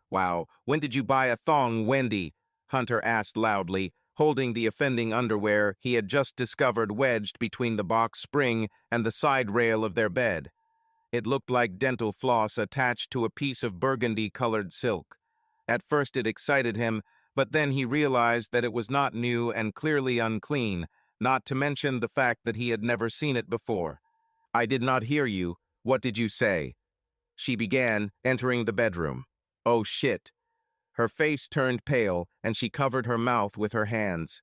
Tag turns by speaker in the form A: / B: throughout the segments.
A: Wow, when did you buy a thong, Wendy? Hunter asked loudly, holding the offending underwear he had just discovered wedged between the box spring and the side rail of their bed. It looked like dental floss attached to a piece of burgundy-colored silk. At first it excited him, but then he realized that it was not new and clearly unclean, not to mention the fact that he had never seen it before. "I did not hear you. What did you say?" She began, entering the bedroom. "Oh shit." Her face turned pale, and she covered her mouth with her hands.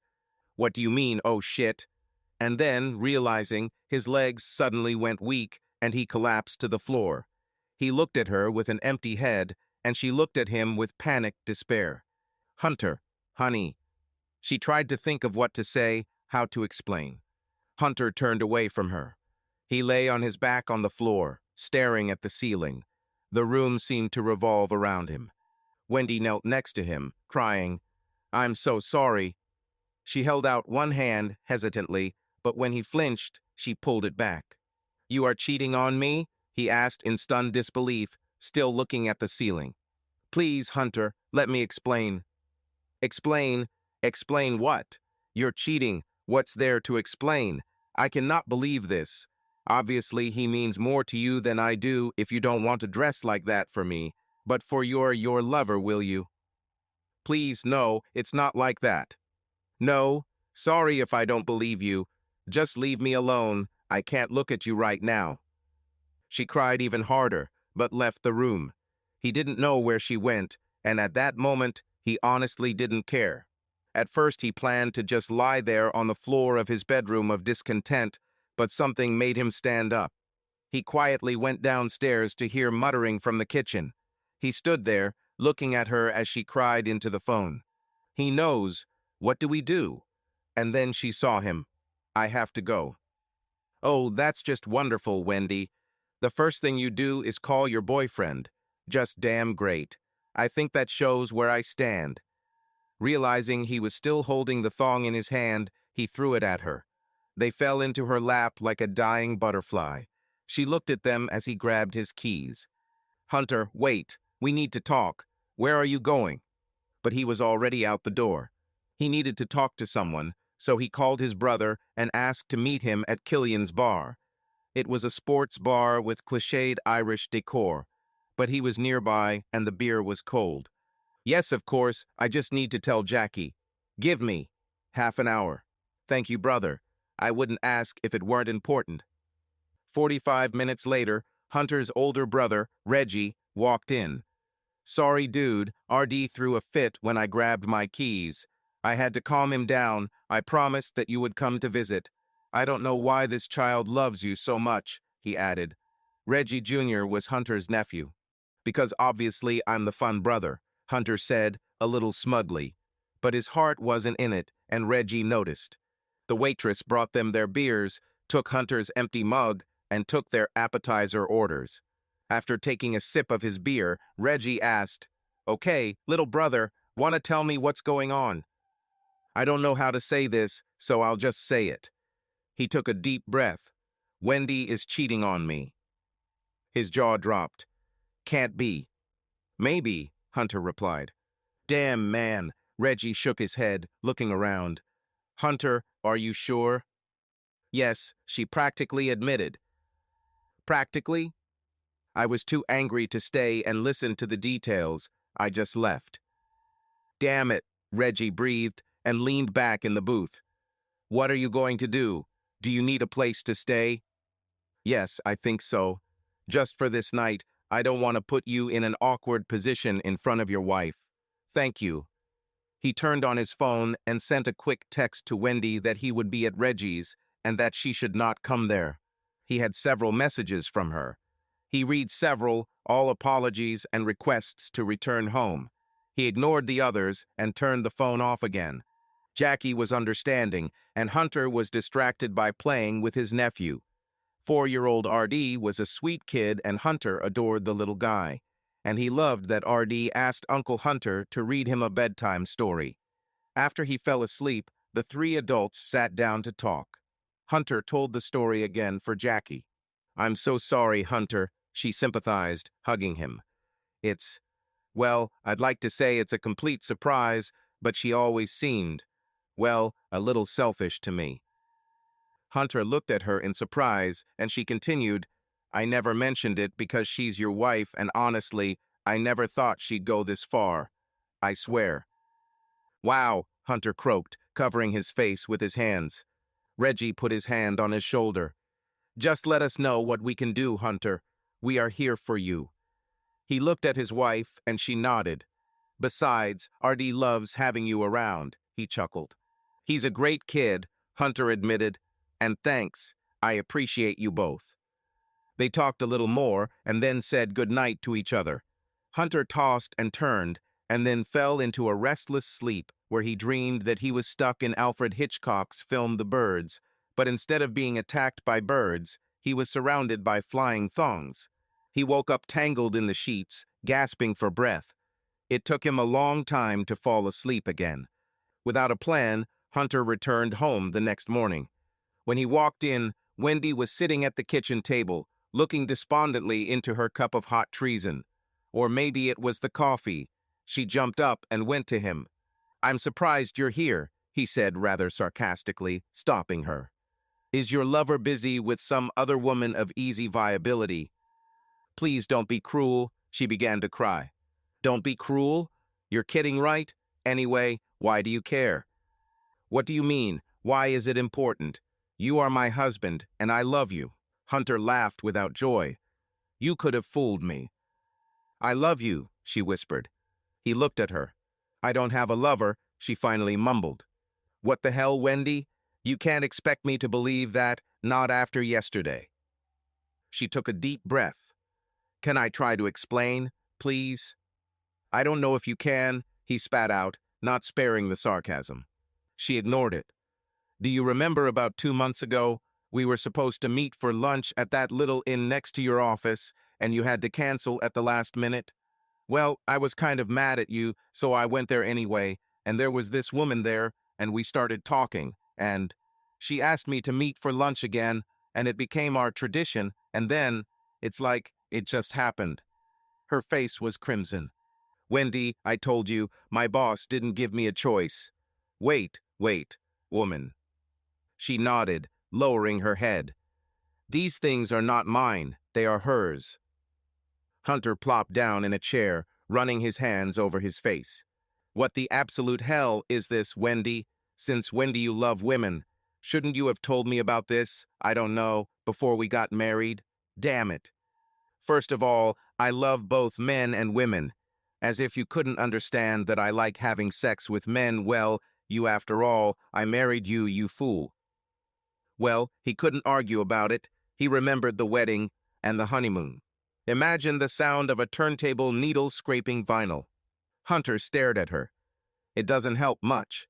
A: "What do you mean, oh shit?" And then, realizing, his legs suddenly went weak, and he collapsed to the floor. He looked at her with an empty head, and she looked at him with panicked despair. "Hunter, honey." She tried to think of what to say, how to explain. Hunter turned away from her. He lay on his back on the floor, staring at the ceiling. The room seemed to revolve around him. Wendy knelt next to him, crying, "I'm so sorry." She held out one hand, hesitantly, but when he flinched, she pulled it back. "You are cheating on me?" he asked in stunned disbelief, still looking at the ceiling. "Please, Hunter, let me explain." "Explain? Explain what? You're cheating. What's there to explain? I cannot believe this. Obviously, he means more to you than I do if you don't want to dress like that for me. But for your lover, will you?" "Please, no, it's not like that." "No, sorry if I don't believe you. Just leave me alone. I can't look at you right now." She cried even harder, but left the room. He didn't know where she went, and at that moment, he honestly didn't care. At first, he planned to just lie there on the floor of his bedroom of discontent, but something made him stand up. He quietly went downstairs to hear muttering from the kitchen. He stood there, looking at her as she cried into the phone. "He knows. What do we do?" And then she saw him. "I have to go." "Oh, that's just wonderful, Wendy. The first thing you do is call your boyfriend. Just damn great. I think that shows where I stand." Realizing he was still holding the thong in his hand, he threw it at her. They fell into her lap like a dying butterfly. She looked at them as he grabbed his keys. "Hunter, wait. We need to talk. Where are you going?" But he was already out the door. He needed to talk to someone, so he called his brother and asked to meet him at Killian's bar. It was a sports bar with cliched Irish decor, but he was nearby and the beer was cold. "Yes, of course, I just need to tell Jackie. Give me half an hour." "Thank you, brother. I wouldn't ask if it weren't important." 45 minutes later, Hunter's older brother, Reggie, walked in. "Sorry, dude, RD threw a fit when I grabbed my keys. I had to calm him down. I promised that you would come to visit. I don't know why this child loves you so much," he added. Reggie Jr. was Hunter's nephew. "Because obviously I'm the fun brother," Hunter said, a little smugly. But his heart wasn't in it, and Reggie noticed. The waitress brought them their beers, took Hunter's empty mug, and took their appetizer orders. After taking a sip of his beer, Reggie asked, "Okay, little brother, want to tell me what's going on?" "I don't know how to say this, so I'll just say it." He took a deep breath. "Wendy is cheating on me." His jaw dropped. "Can't be." "Maybe," Hunter replied. "Damn, man." Reggie shook his head, looking around. "Hunter, are you sure?" "Yes," she practically admitted. "Practically?" "I was too angry to stay and listen to the details. I just left." "Damn it," Reggie breathed and leaned back in the booth. "What are you going to do? Do you need a place to stay?" "Yes, I think so. Just for this night, I don't want to put you in an awkward position in front of your wife. Thank you." He turned on his phone and sent a quick text to Wendy that he would be at Reggie's and that she should not come there. He had several messages from her. He read several, all apologies and requests to return home. He ignored the others and turned the phone off again. Jackie was understanding, and Hunter was distracted by playing with his nephew. 4-year-old RD was a sweet kid, and Hunter adored the little guy. And he loved that RD asked Uncle Hunter to read him a bedtime story. After he fell asleep, the three adults sat down to talk. Hunter told the story again for Jackie. "I'm so sorry, Hunter," she sympathized, hugging him. Well, I'd like to say it's a complete surprise, but she always seemed, well, a little selfish to me. Hunter looked at her in surprise, and she continued, I never mentioned it because she's your wife, and honestly, I never thought she'd go this far. I swear. Wow, Hunter croaked, covering his face with his hands. Reggie put his hand on his shoulder. Just let us know what we can do, Hunter. We are here for you. He looked at his wife, and she nodded. Besides, RD loves having you around, he chuckled. He's a great kid, Hunter admitted, and thanks, I appreciate you both. They talked a little more and then said good night to each other. Hunter tossed and turned, and then fell into a restless sleep where he dreamed that he was stuck in Alfred Hitchcock's film The Birds, but instead of being attacked by birds, he was surrounded by flying thongs. He woke up tangled in the sheets, gasping for breath. It took him a long time to fall asleep again. Without a plan, Hunter returned home the next morning. When he walked in, Wendy was sitting at the kitchen table, looking despondently into her cup of hot treason. Or maybe it was the coffee. She jumped up and went to him. I'm surprised you're here, he said rather sarcastically, stopping her. Is your lover busy with some other woman of easy viability? Please don't be cruel, she began to cry. Don't be cruel? You're kidding, right? Anyway, why do you care? What do you mean? Why is it important? You are my husband, and I love you. Hunter laughed without joy. You could have fooled me. I love you, she whispered. He looked at her. I don't have a lover, she finally mumbled. What the hell, Wendy? You can't expect me to believe that, not after yesterday. She took a deep breath. Can I try to explain, please? I don't know if you can, he spat out, not sparing the sarcasm. She ignored it. Do you remember about 2 months ago, we were supposed to meet for lunch at that little inn next to your office, and you had to cancel at the last minute? Well, I was kind of mad at you, so I went there anyway, and there was this woman there, and we started talking, and she asked me to meet for lunch again, and it became our tradition, and then, it's like, it just happened. Her face was crimson. Wendy, I told you, my boss didn't give me a choice. Wait, woman. She nodded, lowering her head. These things are not mine, they are hers. Hunter plopped down in a chair, running his hands over his face. What the absolute hell is this, Wendy? Since when do you love women? Shouldn't you have told me about this, I don't know, before we got married? Damn it. First of all, I love both men and women. As if you couldn't understand that I like having sex with men, well, you after all, I married you, you fool. Well, he couldn't argue about it. He remembered the wedding and the honeymoon. Imagine the sound of a turntable needle scraping vinyl. Hunter stared at her. It doesn't help much.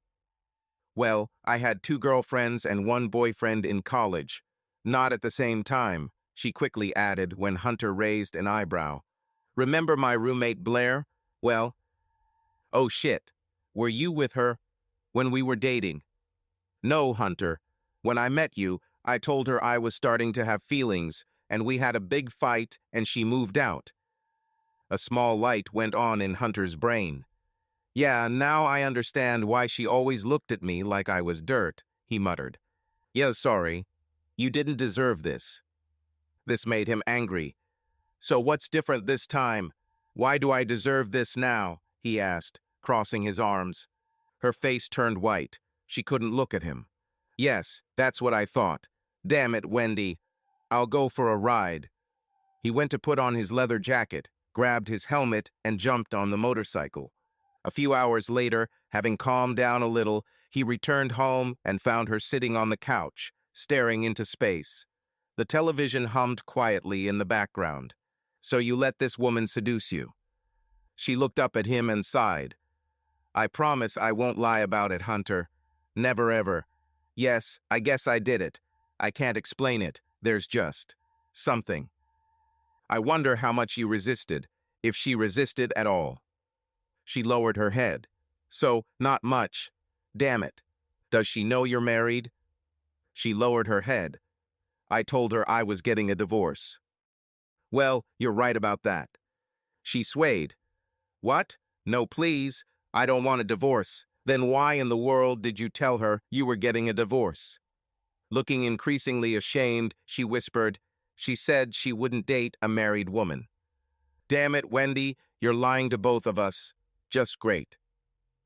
A: Well, I had 2 girlfriends and 1 boyfriend in college. Not at the same time, she quickly added when Hunter raised an eyebrow. Remember my roommate Blair? Well, oh shit, were you with her when we were dating? No, Hunter. When I met you, I told her I was starting to have feelings, and we had a big fight, and she moved out. A small light went on in Hunter's brain. Yeah, now I understand why she always looked at me like I was dirt, he muttered. Yeah, sorry. You didn't deserve this. This made him angry. So what's different this time? Why do I deserve this now? He asked, crossing his arms. Her face turned white. She couldn't look at him. Yes, that's what I thought. Damn it, Wendy. I'll go for a ride. He went to put on his leather jacket, grabbed his helmet, and jumped on the motorcycle. A few hours later, having calmed down a little, he returned home and found her sitting on the couch, staring into space. The television hummed quietly in the background. So you let this woman seduce you? She looked up at him and sighed. I promise I won't lie about it, Hunter. Never ever. Yes, I guess I did it. I can't explain it. There's just something. I wonder how much you resisted, if she resisted at all. She lowered her head. So, not much. Damn it. Does she know you're married? She lowered her head. I told her I was getting a divorce. Well, you're right about that. She swayed. What? No, please. I don't want a divorce. Then why in the world did you tell her you were getting a divorce? Looking increasingly ashamed, she whispered, she said she wouldn't date a married woman. Damn it, Wendy, you're lying to both of us. Just great.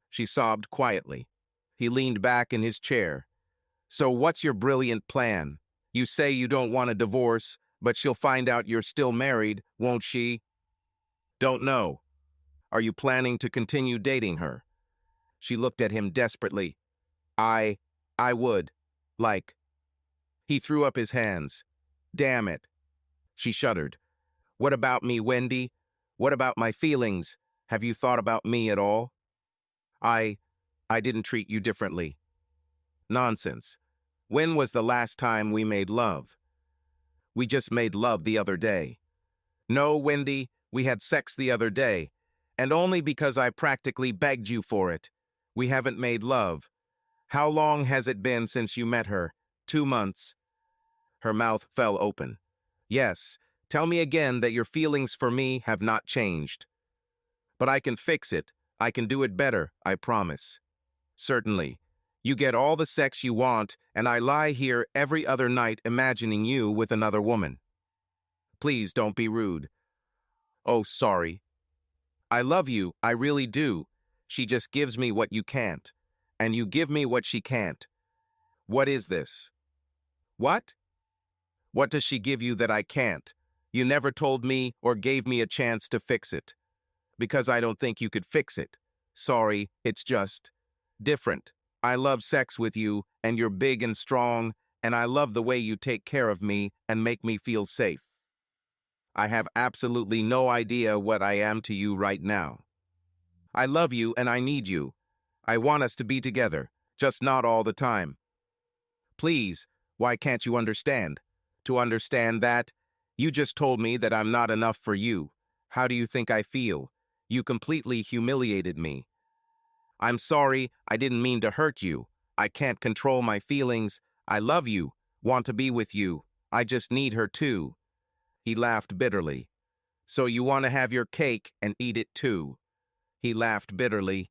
A: She sobbed quietly. He leaned back in his chair. So what's your brilliant plan? You say you don't want a divorce, but she'll find out you're still married, won't she? Don't know. Are you planning to continue dating her? She looked at him desperately. I would. Like. He threw up his hands. Damn it. She shuddered. What about me, Wendy? What about my feelings? Have you thought about me at all? I didn't treat you differently. Nonsense. When was the last time we made love? We just made love the other day. No, Wendy, we had sex the other day, and only because I practically begged you for it. We haven't made love. How long has it been since you met her? 2 months. Her mouth fell open. Yes, tell me again that your feelings for me have not changed. But I can fix it. I can do it better, I promise. Certainly. You get all the sex you want, and I lie here every other night imagining you with another woman. Please don't be rude. Oh, sorry. I love you, I really do. She just gives me what you can't. And you give me what she can't. What is this? What? What does she give you that I can't? You never told me or gave me a chance to fix it. Because I don't think you could fix it. Sorry, it's just different. I love sex with you, and you're big and strong, and I love the way you take care of me and make me feel safe. I have absolutely no idea what I am to you right now. I love you and I need you. I want us to be together, just not all the time. Please, why can't you understand? To understand that, you just told me that I'm not enough for you. How do you think I feel? You completely humiliated me. I'm sorry, I didn't mean to hurt you. I can't control my feelings. I love you, want to be with you. I just need her too. He laughed bitterly. So you want to have your cake and eat it too? He laughed bitterly.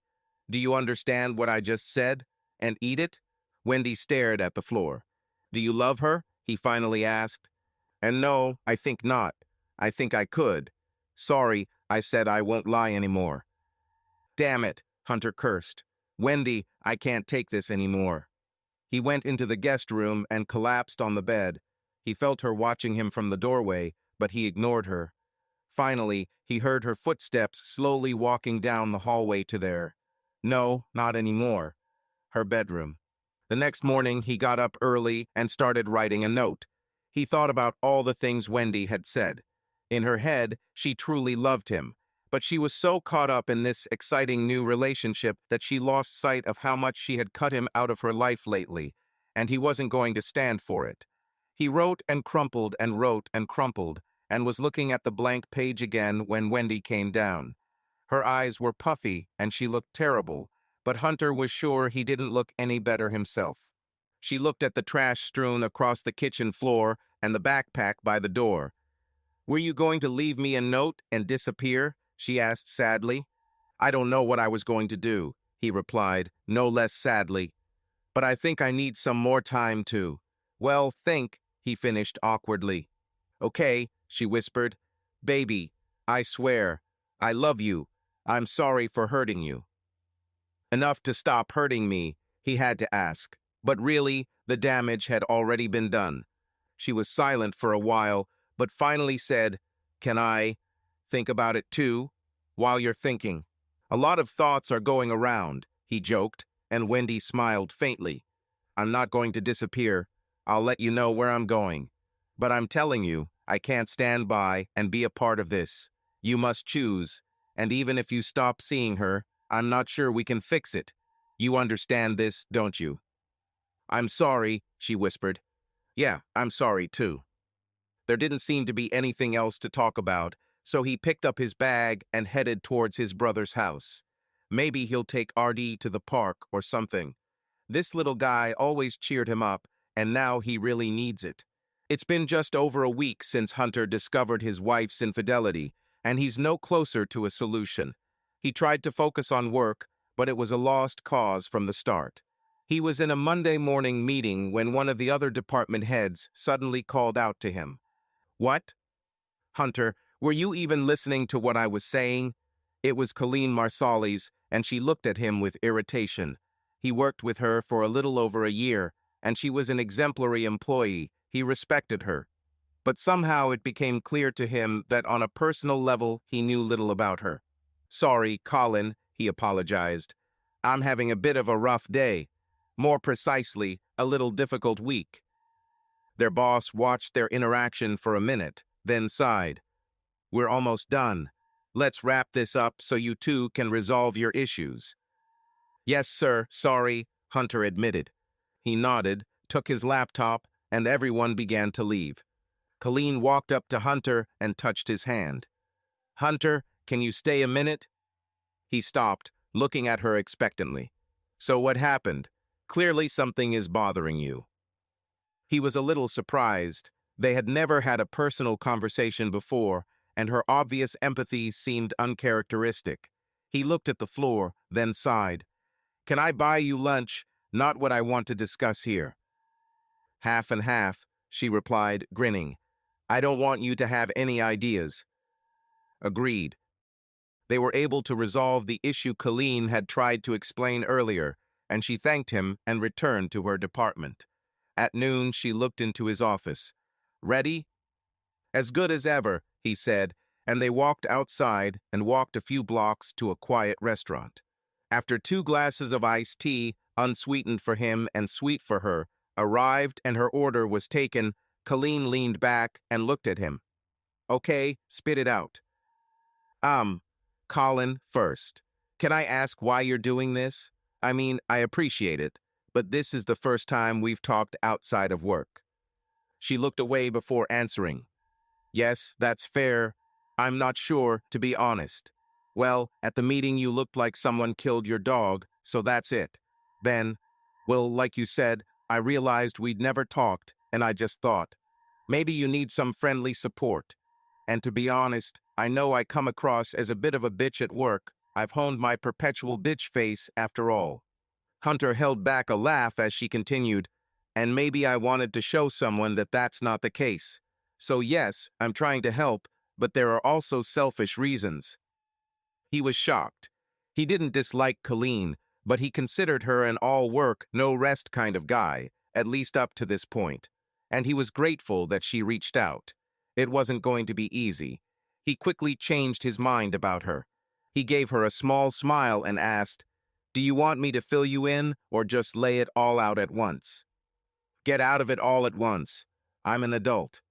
A: Do you understand what I just said? And eat it? Wendy stared at the floor. Do you love her? He finally asked. And no, I think not. I think I could. Sorry, I said I won't lie anymore. Damn it, Hunter cursed. Wendy, I can't take this anymore. He went into the guest room and collapsed on the bed. He felt her watching him from the doorway, but he ignored her. Finally, he heard her footsteps slowly walking down the hallway to no, not anymore, her bedroom. The next morning, he got up early and started writing a note. He thought about all the things Wendy had said. In her head, she truly loved him, but she was so caught up in this exciting new relationship that she lost sight of how much she had cut him out of her life lately, and he wasn't going to stand for it. He wrote and crumpled and wrote and crumpled, and was looking at the blank page again when Wendy came down. Her eyes were puffy, and she looked terrible, but Hunter was sure he didn't look any better himself. She looked at the trash strewn across the kitchen floor and the backpack by the door. Were you going to leave me a note and disappear? She asked sadly. I don't know what I was going to do, he replied, no less sadly. But I think I need some more time to. Well, think, he finished awkwardly. Okay, she whispered. Baby, I swear, I love you. I'm sorry for hurting you. Enough to stop hurting me, he had to ask. But really, the damage had already been done. She was silent for a while, but finally said, Can I think about it too? While you're thinking. A lot of thoughts are going around, he joked, and Wendy smiled faintly. I'm not going to disappear. I'll let you know where I'm going. But I'm telling you, I can't stand by and be a part of this. You must choose, and even if you stop seeing her, I'm not sure we can fix it. You understand this, don't you? I'm sorry, she whispered. Yeah, I'm sorry too. There didn't seem to be anything else to talk about, so he picked up his bag and headed towards his brother's house. Maybe he'll take RD to the park or something. This little guy always cheered him up, and now he really needs it. It's been just over a week since Hunter discovered his wife's infidelity, and he's no closer to a solution. He tried to focus on work, but it was a lost cause from the start. He was in a Monday morning meeting when one of the other department heads suddenly called out to him. "What? Hunter, were you even listening to what I was saying?" It was Colleen Marsali's, and she looked at him with irritation. He worked with her for a little over a year, and she was an exemplary employee. He respected her. But somehow it became clear to him that on a personal level he knew little about her. "Sorry, Colin," he apologized. "I'm having a bit of a rough day. More precisely, a little difficult week." Their boss watched their interaction for a minute, then sighed. "We're almost done. Let's wrap this up so you two can resolve your issues." "Yes, sir, sorry," Hunter admitted. He nodded, took his laptop, and everyone began to leave. Colleen walked up to Hunter and touched his hand. "Hunter, can you stay a minute?" He stopped, looking at her expectantly. "So what happened? Clearly something is bothering you." He was a little surprised. They had never had a personal conversation before, and her obvious empathy seemed uncharacteristic. He looked at the floor, then sighed. "Can I buy you lunch? Not what I want to discuss here." "Half and half," she replied, grinning. "I don't want you to have any ideas." Agreed. They were able to resolve the issue Colleen had tried to explain earlier, and she thanked him and returned to her department. At noon, she looked into his office. "Ready?" "As good as ever," he said, and they walked outside and walked a few blocks to a quiet restaurant. After 2 glasses of iced tea, unsweetened for him and sweet for her, arrived and her order was taken, Colleen leaned back and looked at him. "Okay, spit it out." Um, Colin, first. Can I ask why you're doing this? I mean, I appreciate it, but this is the first time we've talked outside of work." She looked away before answering. "Yes, that's fair. I'm not sure, to be honest. Well, at the meeting you looked like someone killed your dog, so that's it. Then, well, like you said, I realized we'd never talked, and I just thought, maybe you need some friendly support. And to be honest, I know I come across as a bit of a bitch at work. I've honed my perpetual bitch face after all." Hunter held back a laugh as she continued, "And maybe I wanted to show someone that that's not the case. So yes, I'm trying to help, but there are also selfish reasons." He was shocked. He didn't dislike Colleen, but he considered her an all-work, no-rest kind of guy, at least up to this point. And he was grateful that she reached out. It wasn't going to be easy. He quickly changed his mind about her. He gave her a small smile and asked, "Do you want me to fill you in, or just lay it all out at once?" "Get out of it all at once. I'm an adult."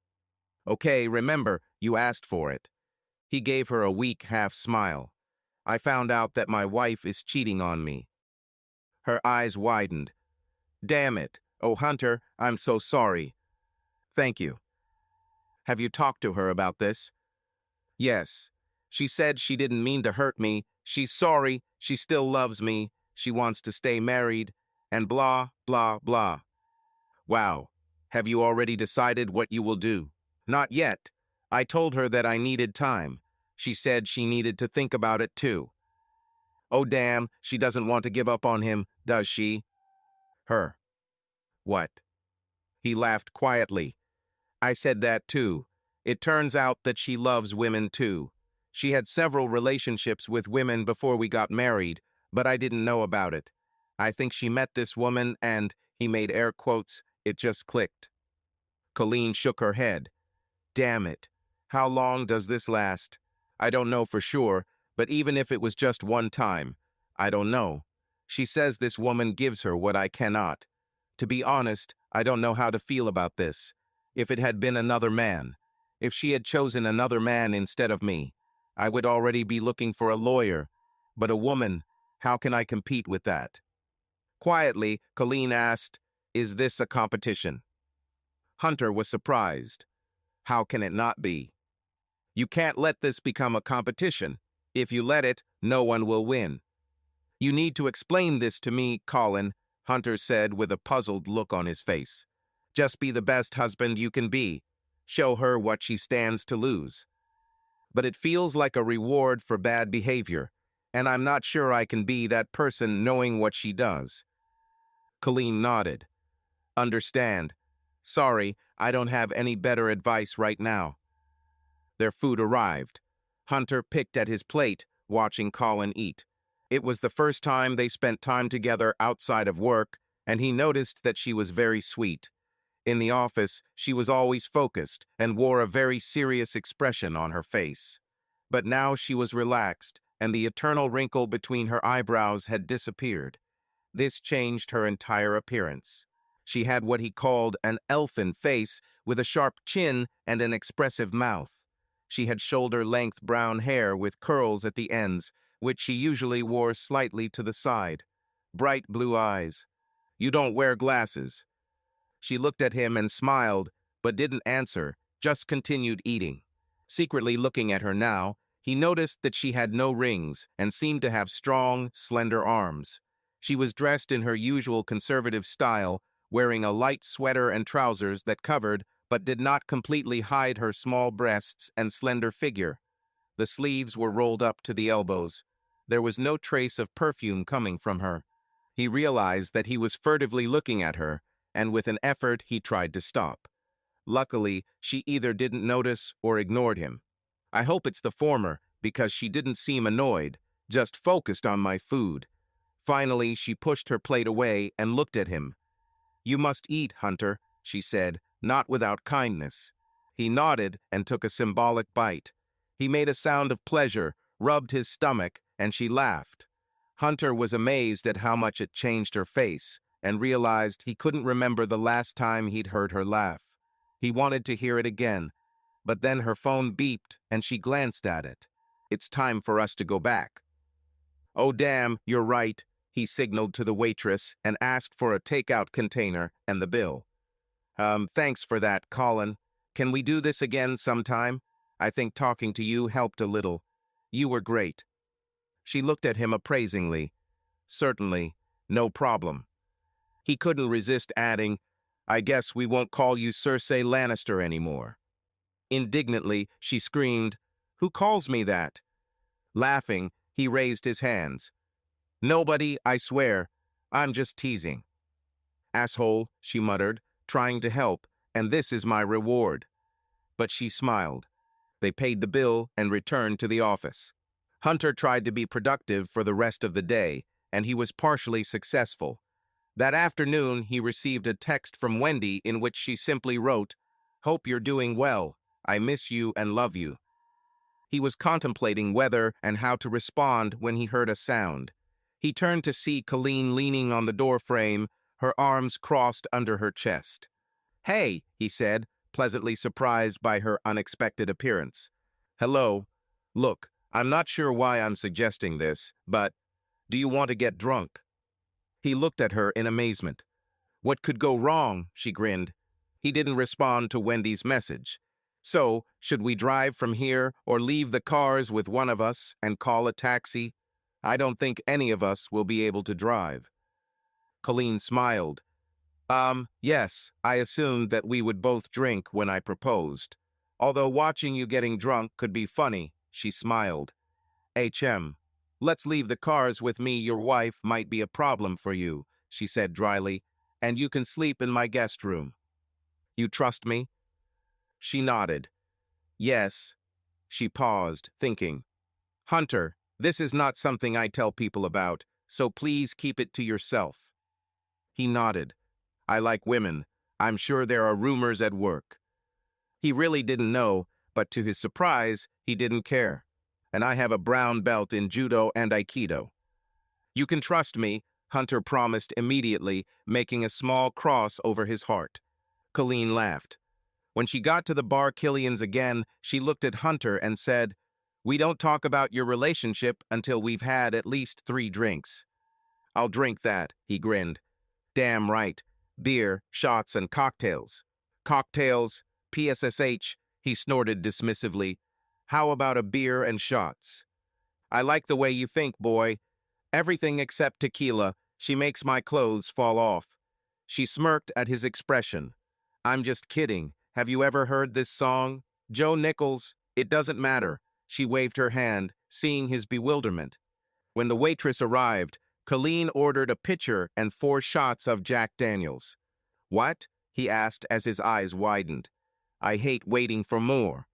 A: "Okay, remember, you asked for it." He gave her a weak half-smile. "I found out that my wife is cheating on me." Her eyes widened. "Damn it. Oh, Hunter, I'm so sorry." "Thank you." "Have you talked to her about this?" "Yes. She said she didn't mean to hurt me. She's sorry. She still loves me. She wants to stay married. And blah, blah, blah." "Wow. Have you already decided what you will do?" "Not yet. I told her that I needed time. She said she needed to think about it too." "Oh, damn, she doesn't want to give up on him, does she?" "Her." "What?" He laughed quietly. "I said that too. It turns out that she loves women too. She had several relationships with women before we got married, but I didn't know about it. I think she met this woman and," he made air quotes, "it just clicked." Colleen shook her head. "Damn it. How long does this last?" "I don't know for sure, but even if it was just one time, I don't know. She says this woman gives her what I cannot. To be honest, I don't know how to feel about this. If it had been another man, if she had chosen another man instead of me, I would already be looking for a lawyer. But a woman, how can I compete with that?" Quietly, Colleen asked, "Is this a competition?" Hunter was surprised. How can it not be? "You can't let this become a competition. If you let it, no one will win." "You need to explain this to me, Colin," Hunter said with a puzzled look on his face. "Just be the best husband you can be. Show her what she stands to lose." "But it feels like a reward for bad behavior. and I'm not sure I can be that person knowing what she does. Colleen nodded. Understand. Sorry, I don't have any better advice right now. Their food arrived. Hunter picked at his plate, watching Colin eat. It was the first time they spent time together outside of work, and he noticed that she was very sweet. In the office, she was always focused and wore a very serious expression on her face. But now she was relaxed, and the eternal wrinkle between her eyebrows had disappeared. This changed her entire appearance. She had what he called an elfin face, with a sharp chin and an expressive mouth. She had shoulder-length brown hair with curls at the ends, which she usually wore slightly to the side. Bright blue eyes. You don't wear glasses. She looked at him and smiled, but didn't answer, just continued eating. Secretly looking at her now, he noticed that she had no rings and seemed to have strong, slender arms. She was dressed in her usual conservative style, wearing a light sweater and trousers that covered but did not completely hide her small breasts and slender figure. The sleeves were rolled up to the elbows. There was no trace of perfume coming from her. He realized that he was furtively looking at her, and with an effort he tried to stop. Luckily, she either didn't notice or ignored him. I hope it's the former, because she didn't seem annoyed, just focused on my food. Finally, she pushed her plate away and looked at him. You must eat, Hunter, she said, not without kindness. He nodded and took a symbolic bite. He made a sound of pleasure, rubbed his stomach, and she laughed. Hunter was amazed at how much it changed her face, and realized he couldn't remember the last time he'd heard her laugh. He wanted to hear it again, but then her phone beeped and she glanced at it. It's time for us to go back. Oh damn, you're right, he signaled to the waitress and asked for a takeout container and the bill. Thanks for that, Colin. Can we do this again sometime? I think talking to you helped a little. You were great. She looked at him appraisingly. Certainly, no problem. He couldn't resist adding, I guess we won't call you Cersei Lannister anymore. Indignantly, she screamed, Who calls me that? Laughing, he raised his hands. Nobody, I swear. I'm just teasing. Asshole, she muttered, trying to help, and this is my reward. But she smiled. They paid the bill and returned to the office. Hunter tried to be productive for the rest of the day, and he was partially successful. That afternoon, he received a text from Wendy in which she simply wrote, Hope you're doing well. I miss you and love you. He was contemplating whether and how to respond when he heard a sound. He turned to see Colleen leaning on the doorframe, her arms crossed under her chest. Hey, he said, pleasantly surprised by her unexpected appearance. Hello. Look, I'm not sure why I'm suggesting this, but do you want to get drunk? He looked at her in amazement. What could go wrong? She grinned. He didn't respond to Wendy's message. So, should we drive from here or leave the cars with one of us and call a taxi? I don't think any of us will be able to drive. Colleen smiled. Yes, I assumed that we would both drink when I proposed. Although watching you getting drunk could be funny, she smiled. Let's leave the cars with me. Your wife might be a problem for you, she said dryly, and you can sleep in my guest room. You trust me? She nodded. Yes. She paused, thinking. Hunter, this is not something I tell people about, so please keep it to yourself. He nodded. I like women. I'm sure there are rumors at work. He really didn't know, but to his surprise, he didn't care. And I have a brown belt in judo and aikido. You can trust me, Hunter promised immediately, making a small cross over his heart. Colleen laughed. When she got to the bar Killian's again, she looked at Hunter and said, We don't talk about your relationship until we've had at least 3 drinks. I'll drink that, he grinned. Damn right. Beer, shots, and cocktails. Cocktails, PSSH, he snorted dismissively. How about a beer and shots? I like the way you think, boy. Everything except tequila. She makes my clothes fall off. She smirked at his expression. I'm just kidding. Have you ever heard this song? Joe Nichols, It Doesn't Matter. She waved her hand, seeing his bewilderment. When the waitress arrived, Colleen ordered a pitcher and 4 shots of Jack Daniels. "What?" he asked as his eyes widened. "I hate waiting for more."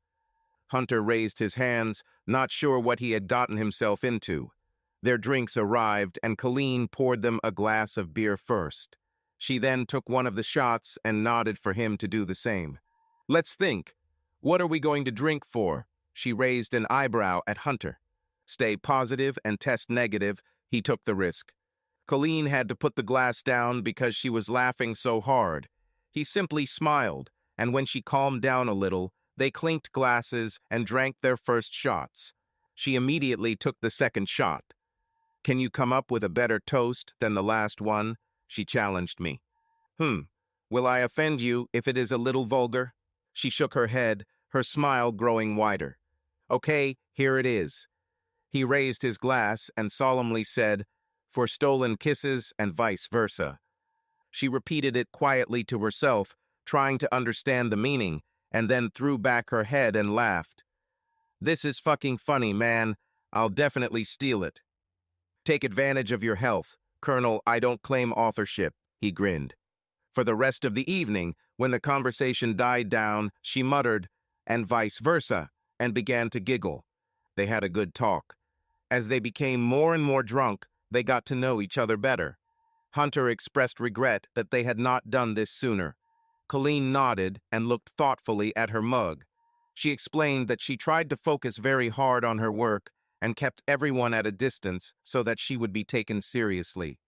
A: Hunter raised his hands, not sure what he had gotten himself into. Their drinks arrived, and Colleen poured them a glass of beer first. She then took one of the shots and nodded for him to do the same. "Let's think. What are we going to drink for?" She raised an eyebrow at Hunter. Stay positive and test negative, he took the risk. Colleen had to put the glass down because she was laughing so hard. He simply smiled, and when she calmed down a little, they clinked glasses and drank their first shots. She immediately took the second shot. "Can you come up with a better toast than the last one?" she challenged me. Will I offend you if it is a little vulgar?" She shook her head, her smile growing wider. "Okay, here it is." He raised his glass and solemnly said, "For stolen kisses and vice versa." She repeated it quietly to herself, trying to understand the meaning, and then threw back her head and laughed. "This is fucking funny, man. I'll definitely steal it." "Take advantage of your health, Colonel. I don't claim authorship," he grinned. For the rest of the evening, when the conversation died down, she muttered, "and vice versa," and began to giggle. They had a good talk. As they became more and more drunk, they got to know each other better. Hunter expressed regret that they had not done this sooner. Colleen nodded and looked thoughtfully at her mug. She explained that she tried to focus very hard on her work and kept everyone at a distance so that she would be taken seriously.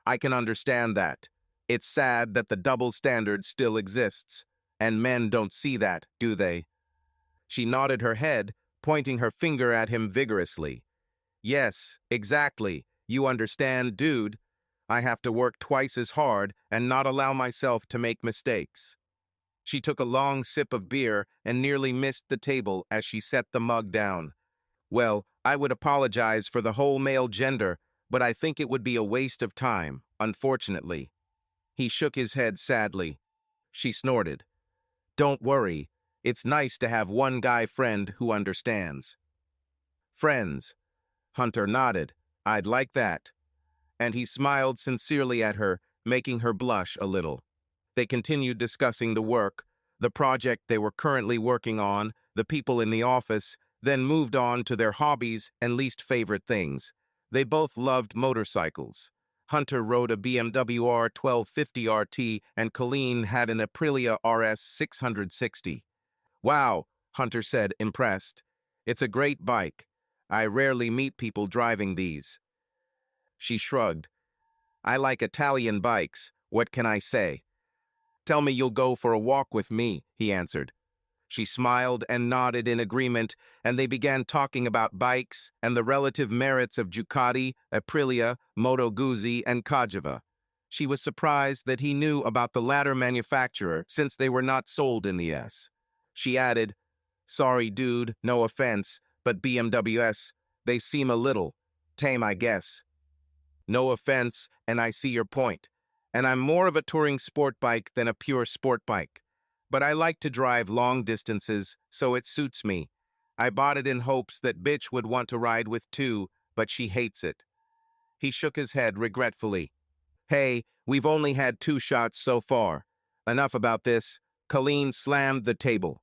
A: "I can understand that. It's sad that the double standard still exists, and men don't see that, do they?" She nodded her head, pointing her finger at him vigorously. "Yes, exactly. You understand, dude. I have to work twice as hard and not allow myself to make mistakes." She took a long sip of beer and nearly missed the table as she set the mug down. "Well, I would apologize for the whole male gender, but I think it would be a waste of time, unfortunately." He shook his head sadly. She snorted. "Don't worry. It's nice to have one guy friend who understands." "Friends." Hunter nodded. "I'd like that." And he smiled sincerely at her, making her blush a little. They continued discussing the work, the project they were currently working on, the people in the office, then moved on to their hobbies and least favorite things. They both loved motorcycles. Hunter rode a BMW R1250 RT and Colleen had an Aprilia RS 660. "Wow," Hunter said, impressed. "It's a great bike. I rarely meet people driving these." She shrugged. "I like Italian bikes. What can I say?" "Tell me you'll go for a walk with me," he answered. She smiled and nodded in agreement, and they began talking about bikes and the relative merits of Ducati, Aprilia, Moto Guzzi, and Cagiva. She was surprised that he knew about the latter manufacturer since they were not sold in the S. She added, "Sorry, dude, no offense, but BMWs, they seem a little tame, I guess." "No offense, and I see your point. And I'm more of a touring sport bike than a pure sport bike. But I like to drive long distances, so it suits me. I bought it in hopes that bitch would want to ride with too, but she hates it." He shook his head regretfully. "Hey, we've only had 2 shots so far. Enough about this." Colleen slammed the table.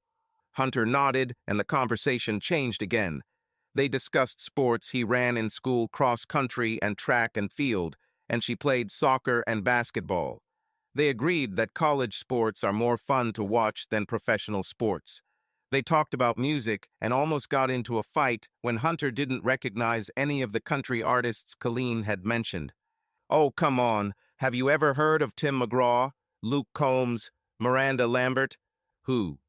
A: Hunter nodded, and the conversation changed again. They discussed sports. He ran in school cross country and track and field, and she played soccer and basketball. They agreed that college sports are more fun to watch than professional sports. They talked about music and almost got into a fight when Hunter didn't recognize any of the country artists Colleen had mentioned. "Oh, come on. Have you ever heard of Tim McGraw, Luke Combs, Miranda Lambert?" "Who?"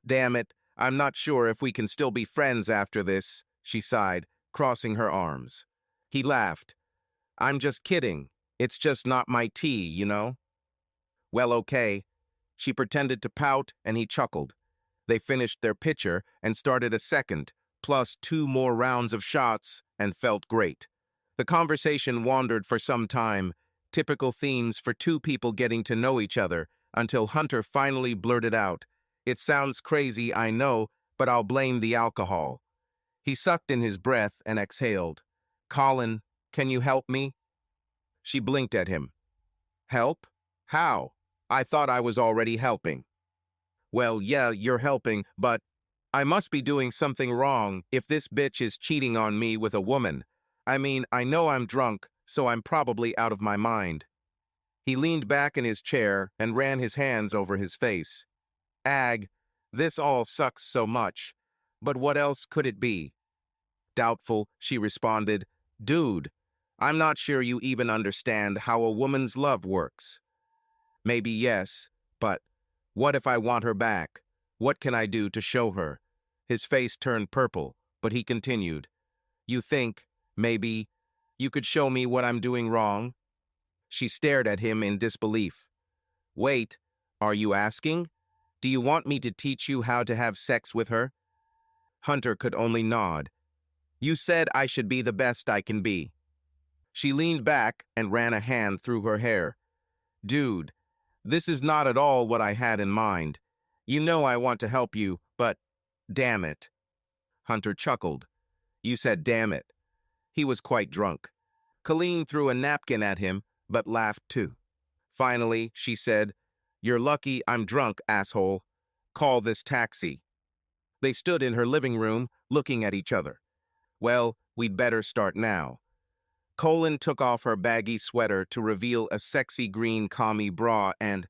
A: "Damn it, I'm not sure if we can still be friends after this," she sighed, crossing her arms. He laughed. "I'm just kidding. It's just not my tea, you know?" "Well, okay." She pretended to pout, and he chuckled. They finished their pitcher and started a second, plus 2 more rounds of shots, and felt great. The conversation wandered for some time, typical themes for 2 people getting to know each other, until Hunter finally blurted out, "It sounds crazy, I know, but I'll blame the alcohol." He sucked in his breath and exhaled. "Colin, Can you help me? She blinked at him. Help? How? I thought I was already helping. Well, yeah, you're helping, but I must be doing something wrong if this bitch is cheating on me with a woman. I mean, I know I'm drunk, so I'm probably out of my mind. He leaned back in his chair and ran his hands over his face. Ag, this all sucks so much. But what else could it be? Doubtful, she responded, Dude, I'm not sure you even understand how a woman's love works. Maybe yes, but what if I want her back? What can I do to show her? His face turned purple, but he continued. You think, maybe, you could show me what I'm doing wrong? She stared at him in disbelief. Wait, are you asking? Do you want me to teach you how to have sex with her? Hunter could only nod. You said I should be the best I can be. She leaned back and ran a hand through her hair. Dude, this is not at all what I had in mind. You know I want to help you, but damn it. Hunter chuckled. You said damn it. He was quite drunk. Colleen threw a napkin at him, but laughed too. Finally, she said, You're lucky I'm drunk, asshole. Call this taxi. They stood in her living room, looking at each other. Well, we'd better start now. Colin took off her baggy sweater to reveal a sexy green commie bra and,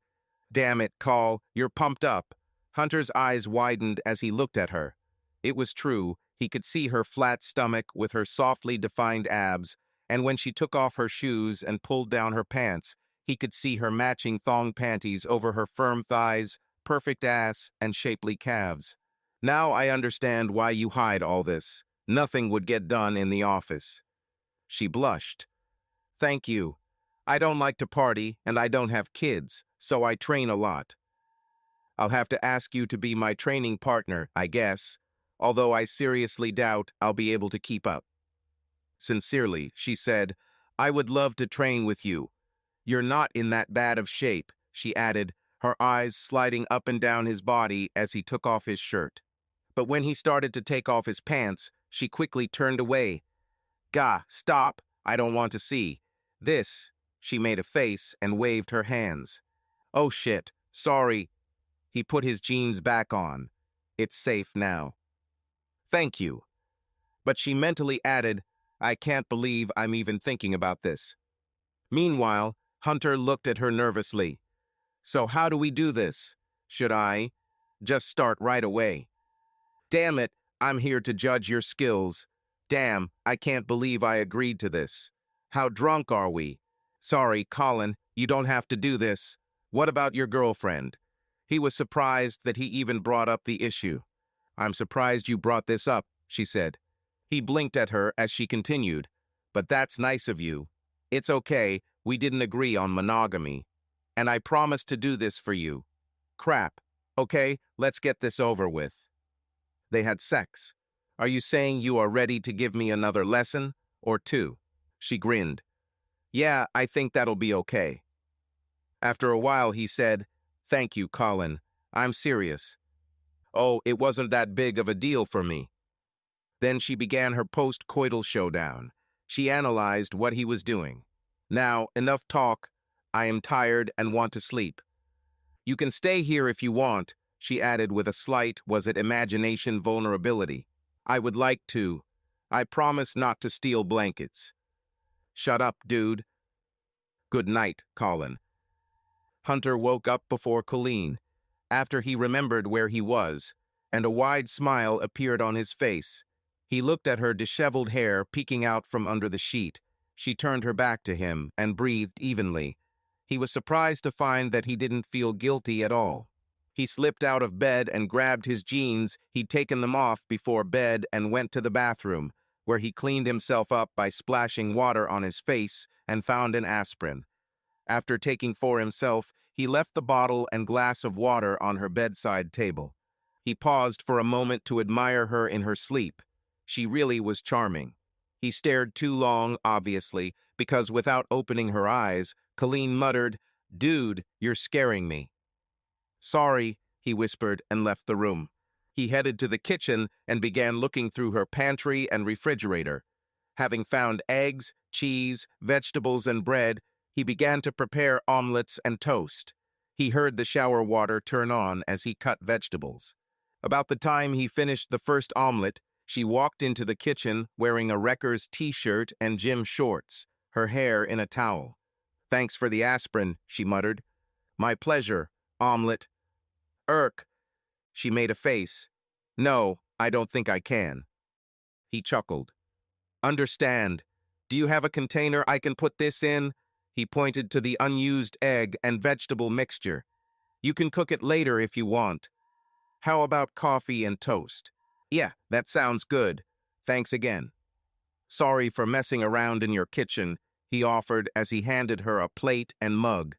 A: damn it, Col, you're pumped up. Hunter's eyes widened as he looked at her. It was true, he could see her flat stomach with her softly defined abs, and when she took off her shoes and pulled down her pants, he could see her matching thong panties over her firm thighs, perfect ass, and shapely calves. Now I understand why you hide all this. Nothing would get done in the office. She blushed. Thank you. I don't like to party, and I don't have kids, so I train a lot. I'll have to ask you to be my training partner, I guess, although I seriously doubt I'll be able to keep up. Sincerely, she said, I would love to train with you. You're not in that bad of shape, she added, her eyes sliding up and down his body as he took off his shirt. But when he started to take off his pants, she quickly turned away. Gah, stop, I don't want to see. This, she made a face and waved her hands. Oh shit, sorry. He put his jeans back on. It's safe now. Thank you. But she mentally added, I can't believe I'm even thinking about this. Meanwhile, Hunter looked at her nervously. So how do we do this? Should I just start right away? Damn it, I'm here to judge your skills. Damn, I can't believe I agreed to this. How drunk are we? Sorry, Colin, you don't have to do this. What about your girlfriend? He was surprised that he even brought up the issue. I'm surprised you brought this up, she said. He blinked at her as she continued. But that's nice of you. It's okay, we didn't agree on monogamy. And I promised to do this for you. Crap. Okay, let's get this over with. They had sex. Are you saying you are ready to give me another lesson? Or two? She grinned. Yeah, I think that'll be okay. After a while, he said, Thank you, Colin. I'm serious. Oh, it wasn't that big of a deal for me. Then she began her post-coital showdown. She analyzed what he was doing. Now, enough talk. I am tired and want to sleep. You can stay here if you want, she added with a slight, was it imagination vulnerability. I would like to. I promise not to steal blankets. Shut up, dude. Good night, Colin. Hunter woke up before Colleen, after he remembered where he was, and a wide smile appeared on his face. He looked at her disheveled hair peeking out from under the sheet. She turned her back to him and breathed evenly. He was surprised to find that he didn't feel guilty at all. He slipped out of bed and grabbed his jeans. He'd taken them off before bed and went to the bathroom, where he cleaned himself up by splashing water on his face and found an aspirin. After taking for himself, he left the bottle and glass of water on her bedside table. He paused for a moment to admire her in her sleep. She really was charming. He stared too long, obviously, because without opening her eyes, Colleen muttered, Dude, you're scaring me. Sorry, he whispered and left the room. He headed to the kitchen and began looking through her pantry and refrigerator. Having found eggs, cheese, vegetables, and bread, he began to prepare omelets and toast. He heard the shower water turn on as he cut vegetables. About the time he finished the first omelet, she walked into the kitchen wearing a wrecker's t-shirt and gym shorts, her hair in a towel. "Thanks for the aspirin," she muttered. "My pleasure, omelet." "Irk." She made a face. "No, I don't think I can." He chuckled. "Understand. Do you have a container I can put this in?" He pointed to the unused egg and vegetable mixture. "You can cook it later if you want." "How about coffee and toast?" "Yeah, that sounds good. Thanks again." "Sorry for messing around in your kitchen," he offered as he handed her a plate and mug.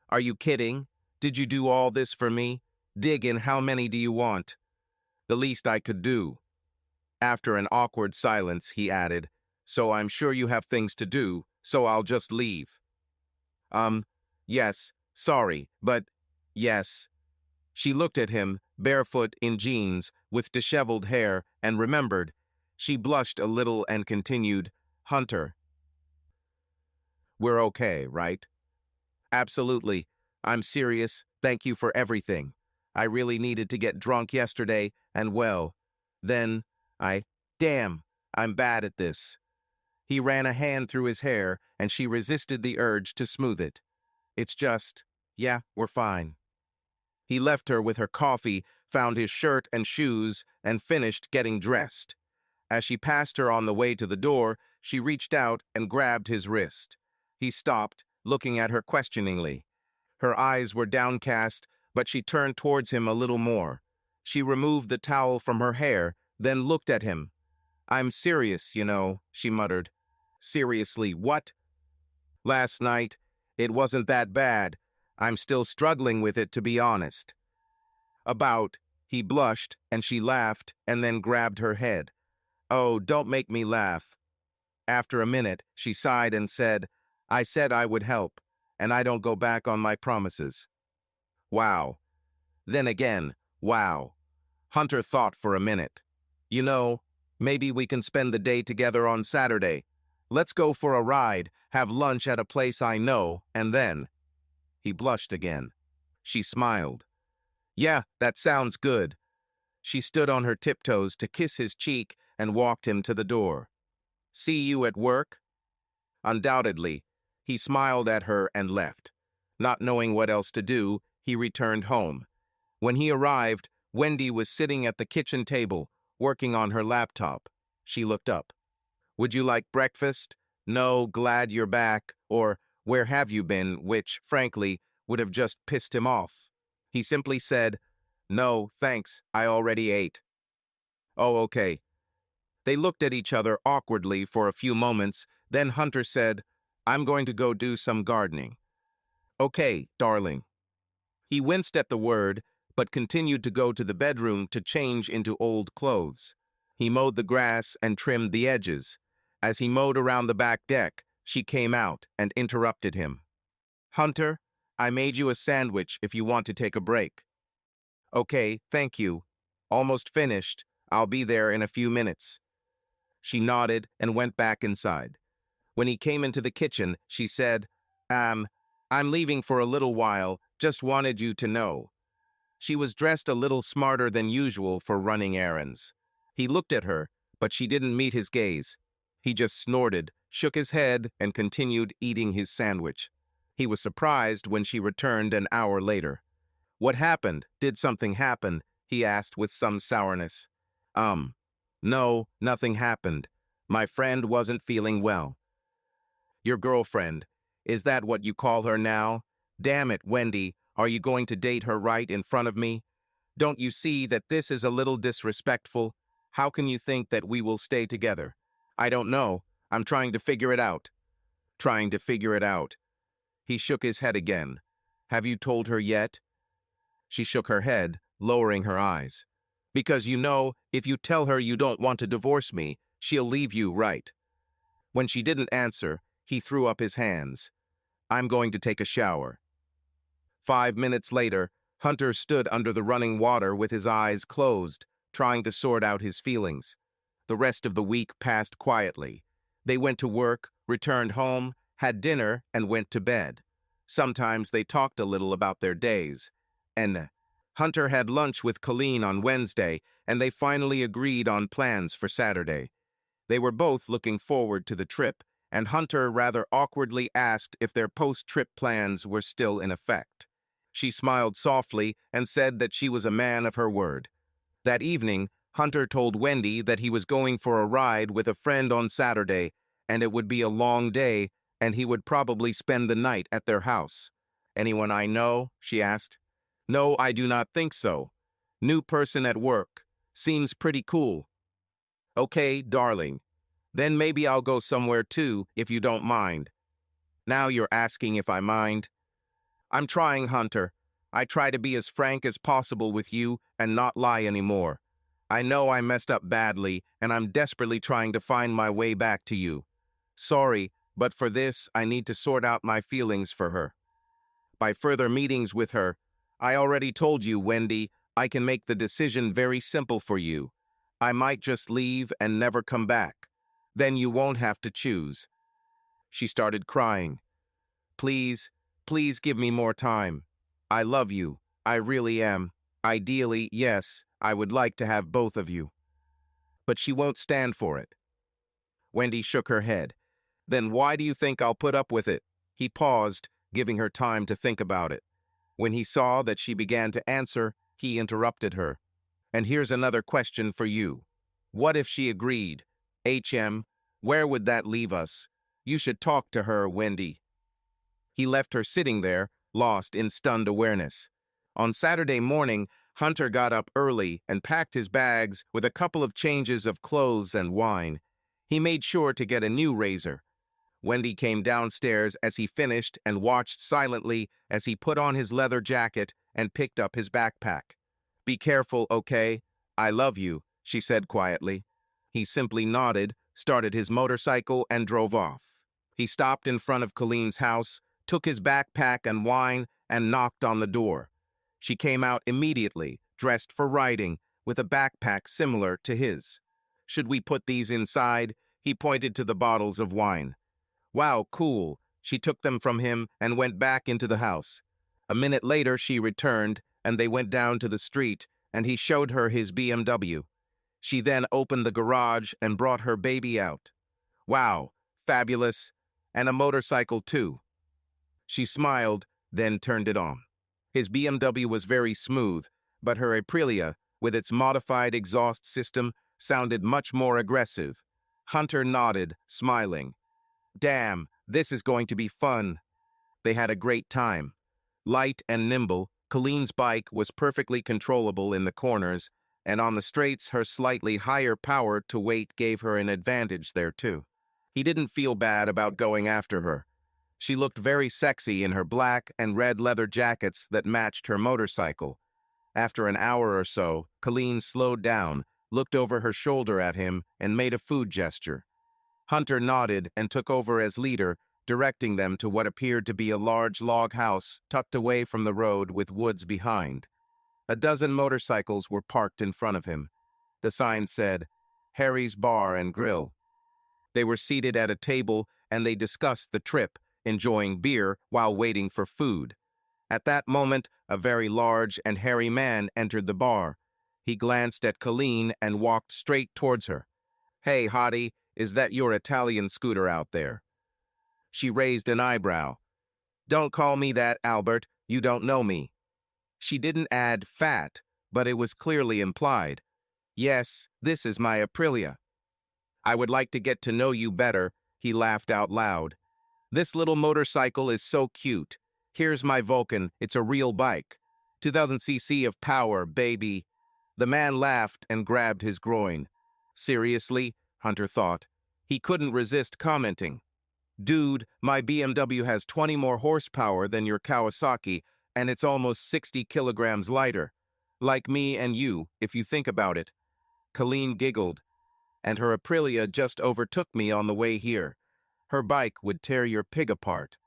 A: "Are you kidding? Did you do all this for me? Dig in, how many do you want?" "The least I could do." After an awkward silence, he added, "So I'm sure you have things to do, so I'll just leave." Yes, sorry, but yes." She looked at him, barefoot in jeans, with disheveled hair, and remembered. She blushed a little and continued, "Hunter, we're okay, right?" "Absolutely. I'm serious. Thank you for everything. I really needed to get drunk yesterday, and well, then, damn, I'm bad at this." He ran a hand through his hair, and she resisted the urge to smooth it. "It's just, yeah, we're fine." He left her with her coffee, found his shirt and shoes, and finished getting dressed. As she passed her on the way to the door, she reached out and grabbed his wrist. He stopped, looking at her questioningly. Her eyes were downcast, but she turned towards him a little more. She removed the towel from her hair, then looked at him. "I'm serious, you know," she muttered. "Seriously, what?" "Last night, it wasn't that bad. I'm still struggling with it, to be honest." "About," he blushed, and she laughed, and then grabbed her head. "Oh, don't make me laugh." After a minute, she sighed and said, "I said I would help, and I don't go back on my promises." Wow. Then again, wow. Hunter thought for a minute. "You know, maybe we can spend the day together on Saturday. Let's go for a ride, have lunch at a place I know, and then—" He blushed again. She smiled. "Yeah, that sounds good." She stood on her tiptoes to kiss his cheek and walked him to the door. "See you at work?" "Undoubtedly." He smiled at her and left. Not knowing what else to do, he returned home. When he arrived, Wendy was sitting at the kitchen table, working on her laptop. She looked up. "Would you like breakfast?" "No, glad you're back," or "Where have you been?" which, frankly, would have just pissed him off. He simply said, "No, thanks, I already ate." "Oh, okay." They looked at each other awkwardly for a few moments, then Hunter said, "I'm going to go do some gardening." "Okay, darling." He winced at the word, but continued to go to the bedroom to change into old clothes. He mowed the grass and trimmed the edges. As he mowed around the back deck, she came out and interrupted him. "Hunter, I made you a sandwich if you want to take a break." "Okay, thank you. Almost finished. I'll be there in a few minutes." She nodded and went back inside. When he came into the kitchen, she said, I'm leaving for a little while, just wanted you to know." She was dressed a little smarter than usual for running errands. He looked at her, but she didn't meet his gaze. He just snorted, shook his head, and continued eating his sandwich. He was surprised when she returned an hour later. "What happened? Did something happen?" he asked with some sourness. No, nothing happened. My friend wasn't feeling well." "Your girlfriend. Is that what you call her now? Damn it, Wendy, are you going to date her right in front of me? Don't you see that this is a little disrespectful? How can you think that we will stay together?" "I don't know. I'm trying to figure it out." "Trying to figure it out." He shook his head again. "Have you told her yet?" She shook her head, lowering her eyes. "Because you know, if you tell her you don't want to divorce me, she'll leave you, right?" When she didn't answer, he threw up his hands. "I'm going to take a shower." 5 minutes later, Hunter stood under the running water with his eyes closed, trying to sort out his feelings. The rest of the week passed quietly. They went to work, returned home, had dinner, and went to bed. Sometimes they talked a little about their days. And Hunter had lunch with Colleen on Wednesday, and they finally agreed on plans for Saturday. They were both looking forward to the trip, and Hunter rather awkwardly asked if their post-trip plans were still in effect. She smiled softly and said that she was a man of her word. That evening, Hunter told Wendy that he was going for a ride with a friend on Saturday, and it would be a long day, and he would probably spend the night at their house. "Anyone I know?" she asked. "No, I do not think so. New person at work. Seems pretty cool." "Okay, darling. Then maybe I'll go somewhere too, if you don't mind." "Now you're asking if I mind." "I'm trying, Hunter. I try to be as frank as possible with you and not lie anymore. I know I messed up badly, and I'm desperately trying to find my way back to you. Sorry, but for this, I need to sort out my feelings for her. By further meetings with her, I already told you, Wendy, I can make the decision very simple for you. I might just leave and never come back. Then you won't have to choose." She started crying. "Please, please give me more time. I love you. I really am. Ideally, yes, I would like to have both of you." But she won't stand for it. Wendy shook her head. "Then why do you think I'll put up with it?" He paused, giving her time to think about it. When he saw that she began to answer, he interrupted her. "And here's another question for you. What if she agreed? Where would that leave us? You should talk to her, Wendy." He left her sitting there, lost in stunned awareness. On Saturday morning, Hunter got up early and packed his bags with a couple of changes of clothes and wine. He made sure to get a new razor. Wendy came downstairs as he finished and watched silently as he put on his leather jacket and picked up his backpack. "Be careful, okay? I love you," she said quietly. He simply nodded, started his motorcycle, and drove off. He stopped in front of Colleen's house, took his backpack and wine, and knocked on the door. She came out immediately, dressed for riding, with a backpack similar to his. "Should we put these inside?" He pointed to the bottles of wine. "Wow, cool." She took them from him and went back into the house. A minute later, she returned, and they went down to the street, and he showed her his BMW. She then opened the garage and brought her baby out. "Wow, fabulous. And a motorcycle, too." She smiled, then turned it on. His BMW was very smooth, but her Aprilia, with its modified exhaust system, sounded much more aggressive. Hunter nodded, smiling. "Damn, this is going to be fun." They had a great time. Light and nimble, Colleen's bike was perfectly controllable in the corners, and on the straights her slightly higher power to weight gave her an advantage there too. He didn't feel bad about going after her. She looked very sexy in her black and red leather jackets that matched her motorcycle. After an hour or so, Colleen slowed down, looked over her shoulder at him, and made a food gesture. Hunter nodded and took over as leader, directing them to what appeared to be a large log house tucked away from the road with woods behind. A dozen motorcycles were parked in front of him. The sign said, "Harry's Bar and Grill." They were seated at a table and they discussed the trip, enjoying beer while waiting for food. At that moment, a very large and hairy man entered the bar. He glanced at Colleen and walked straight towards her. "Hey, hottie, is that your Italian scooter out there?" She raised an eyebrow. "Don't call me that, Albert. You don't know me." She didn't add fat, but it was clearly implied. "Yes, this is my Aprilia." "I would like to get to know you better," he laughed out loud. "This little motorcycle is so cute. Here's my Vulcan, it's a real bike. 2000 cc of power, baby." The man laughed and grabbed his groin. "Seriously?" Hunter thought. He couldn't resist commenting. "Dude, my BMW has 20 more horsepower than your Kawasaki, and it's almost 60 kilograms lighter. Like me and you, if you think about it." Colleen giggled. "And her Aprilia just overtook me on the way here. Her bike would tear your pig apart."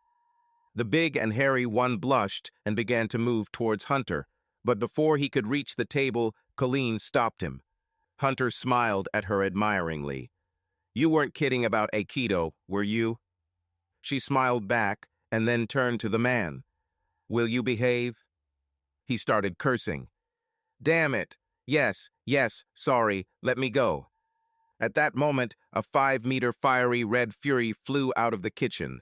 A: The big and hairy one blushed and began to move towards Hunter, but before he could reach the table, Colleen stopped him. Hunter smiled at her admiringly. "You weren't kidding about Aikido, were you?" She smiled back and then turned to the man. Will you behave? He started cursing. Damn it! Yes, yes, sorry, let me go. At that moment, a 5-meter fiery red fury flew out of the kitchen.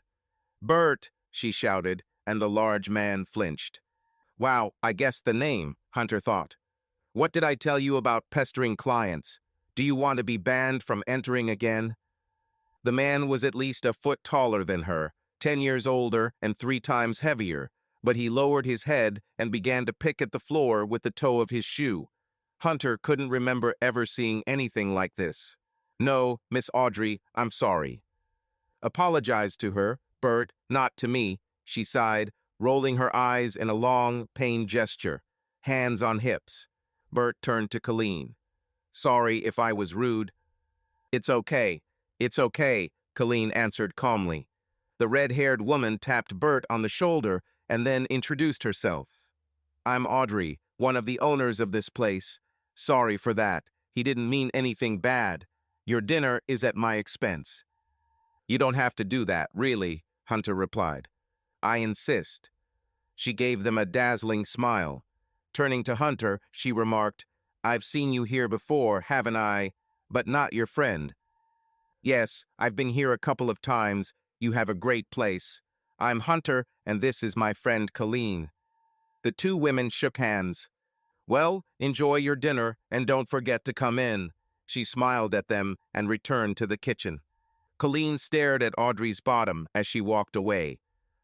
A: Bert, she shouted, and the large man flinched. Wow, I guessed the name, Hunter thought. What did I tell you about pestering clients? Do you want to be banned from entering again? The man was at least a foot taller than her, 10 years older and 3 times heavier, but he lowered his head and began to pick at the floor with the toe of his shoe. Hunter couldn't remember ever seeing anything like this. No, Miss Audrey, I'm sorry. Apologize to her, Bert, not to me, she sighed, rolling her eyes in a long, pained gesture, hands on hips. Bert turned to Colleen. Sorry if I was rude. It's okay, Colleen answered calmly. The red-haired woman tapped Bert on the shoulder and then introduced herself. I'm Audrey, one of the owners of this place. Sorry for that. He didn't mean anything bad. Your dinner is at my expense. You don't have to do that, really, Hunter replied. I insist. She gave them a dazzling smile. Turning to Hunter, she remarked, I've seen you here before, haven't I? But not your friend. Yes, I've been here a couple of times. You have a great place. I'm Hunter, and this is my friend Colleen. The two women shook hands. Well, enjoy your dinner, and don't forget to come in. She smiled at them and returned to the kitchen. Colleen stared at Audrey's bottom as she walked away.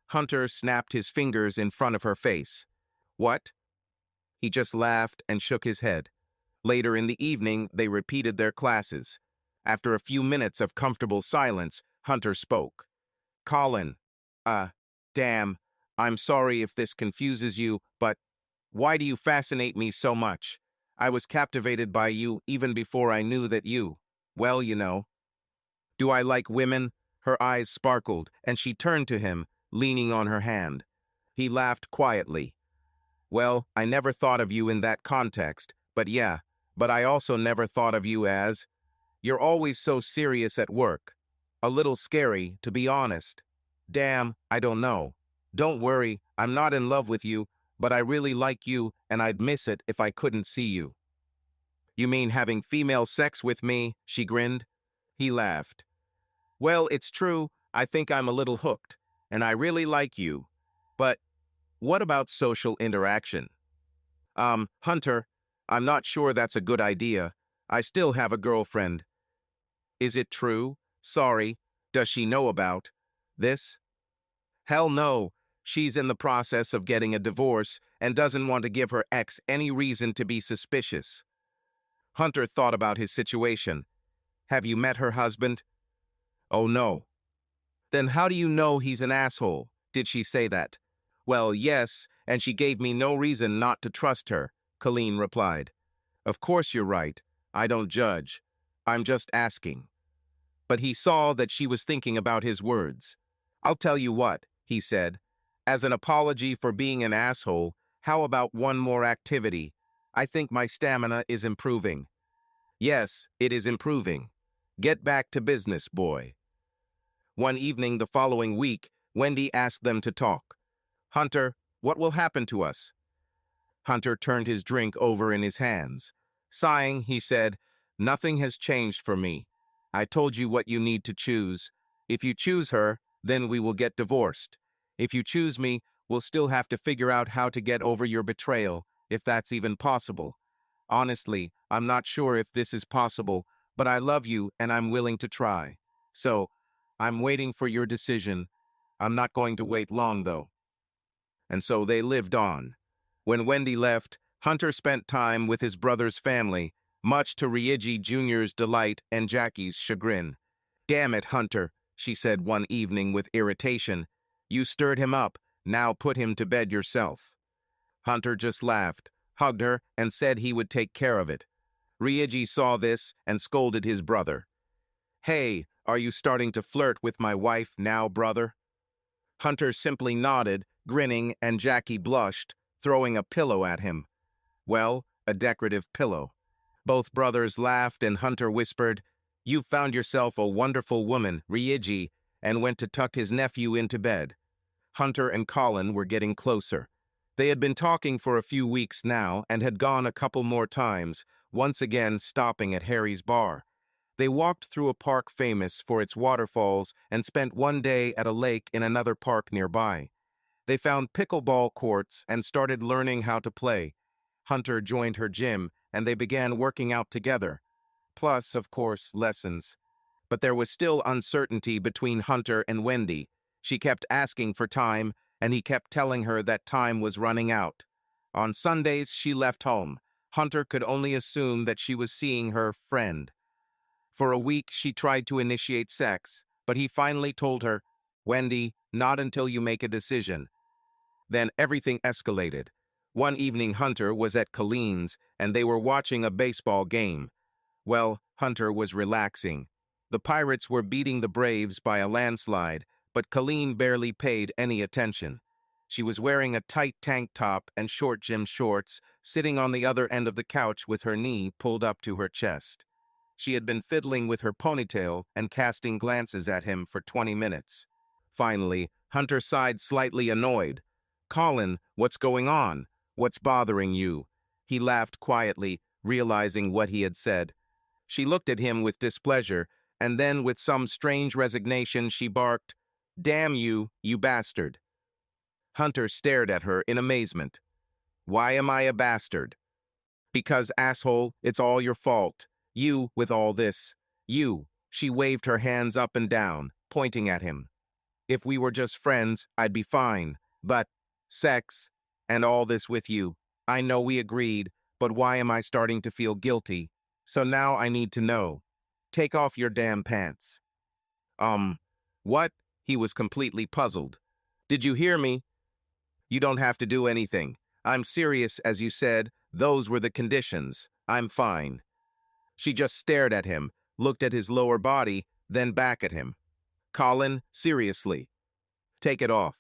A: Hunter snapped his fingers in front of her face. What? He just laughed and shook his head. Later in the evening, they repeated their classes. After a few minutes of comfortable silence, Hunter spoke. Colin, damn, I'm sorry if this confuses you, but why do you fascinate me so much? I was captivated by you even before I knew that you, well, you know. Do I like women? Her eyes sparkled, and she turned to him, leaning on her hand. He laughed quietly. Well, I never thought of you in that context, but yeah, but I also never thought of you as... You're always so serious at work. A little scary, to be honest. Damn, I don't know. Don't worry, I'm not in love with you, but I really like you, and I'd miss it if I couldn't see you. You mean having female sex with me? She grinned. He laughed. Well, it's true, I think I'm a little hooked, and I really like you. But what about social interaction? Hunter, I'm not sure that's a good idea. I still have a girlfriend. Is it true? Sorry. Does she know about this? Hell no. She's in the process of getting a divorce and doesn't want to give her ex any reason to be suspicious. Hunter thought about his situation. Have you met her husband? Oh no. Then how do you know he's an asshole? Did she say that? Well, yes, and she gave me no reason not to trust her, Colleen replied. Of course you're right. I don't judge. I'm just asking. But he saw that she was thinking about his words. I'll tell you what, he said. As an apology for being an asshole, how about one more activity? I think my stamina is improving. Yes, it is improving. Get back to business, boy. One evening the following week, Wendy asked them to talk. Hunter, what will happen to us? Hunter turned his drink over in his hands. Sighing, he said, Nothing has changed for me. I told you what you need to choose. If you choose her, then we will get divorced. If you choose me, we'll still have to figure out how to get over your betrayal, if that's even possible. Honestly, I'm not sure if this is possible, but I love you and I'm willing to try. So, I'm waiting for your decision. I'm not going to wait long, though. And so they lived on. When Wendy left, Hunter spent time with his brother's family, much to Ryuji Jr.'s delight and Jackie's chagrin. Damn it, Hunter, she said one evening with irritation. You stirred him up, now put him to bed yourself. Hunter just laughed, hugged her, and said he would take care of it. Ryuji saw this and scolded his brother. Hey, are you starting to flirt with my wife now, brother? Hunter simply nodded, grinning, and Jackie blushed, throwing a pillow at him. Well, a decorative pillow. Both brothers laughed and Hunter whispered, You've found yourself a wonderful woman, Ryuji, and went to tuck his nephew into bed. Hunter and Colin were getting closer. They had been talking for a few weeks now and had gone a couple more times, once again stopping at Harry's bar. They walked through a park famous for its waterfalls and spent one day at a lake in another park nearby. They found pickleball courts and started learning how to play. Hunter joined her gym, and they began working out together. Plus, of course, lessons. But there was still uncertainty between Hunter and Wendy. She kept asking for time, and he kept telling her that time was running out. On Sundays, she left home. Hunter could only assume that she was seeing her friend. For a week, she tried to initiate sex, but he finally told her, "Wendy, not until you make a decision." Then everything escalated. One evening, Hunter was at Colleen's, and they were watching a baseball game. Well, Hunter was relaxing. The Pirates were beating the Braves by a landslide, but Colleen barely paid any attention. She was wearing a tight tank top and short gym shorts, sitting on the other end of the couch with her knee pulled up to her chest. She had been fiddling with her ponytail and casting glances at him for 20 minutes. Finally, Hunter sighed, slightly annoyed. "Colin, what's going on? What's bothering you?" He laughed quietly, realizing what he had said. She looked at him with displeasure, and then with some strange resignation she barked, "Damn you, you bastard." Hunter stared at her in amazement. "Why am I a bastard?" "Because, asshole, it's all your fault. You, with all this. You." She waved her hands up and down, pointing at him. "If we were just friends, I'd be fine. But sex, and all this with you. I know we agreed, but why am I starting to feel guilty? So now I need to know. Take off your damn pants." What?" He was completely puzzled. "Did you hear me? You don't have to do anything. I'm serious, as you said. Those were the conditions. I'm fine." She just stared at him, looked at his lower body, then back at him. "Colin, seriously. Take it off."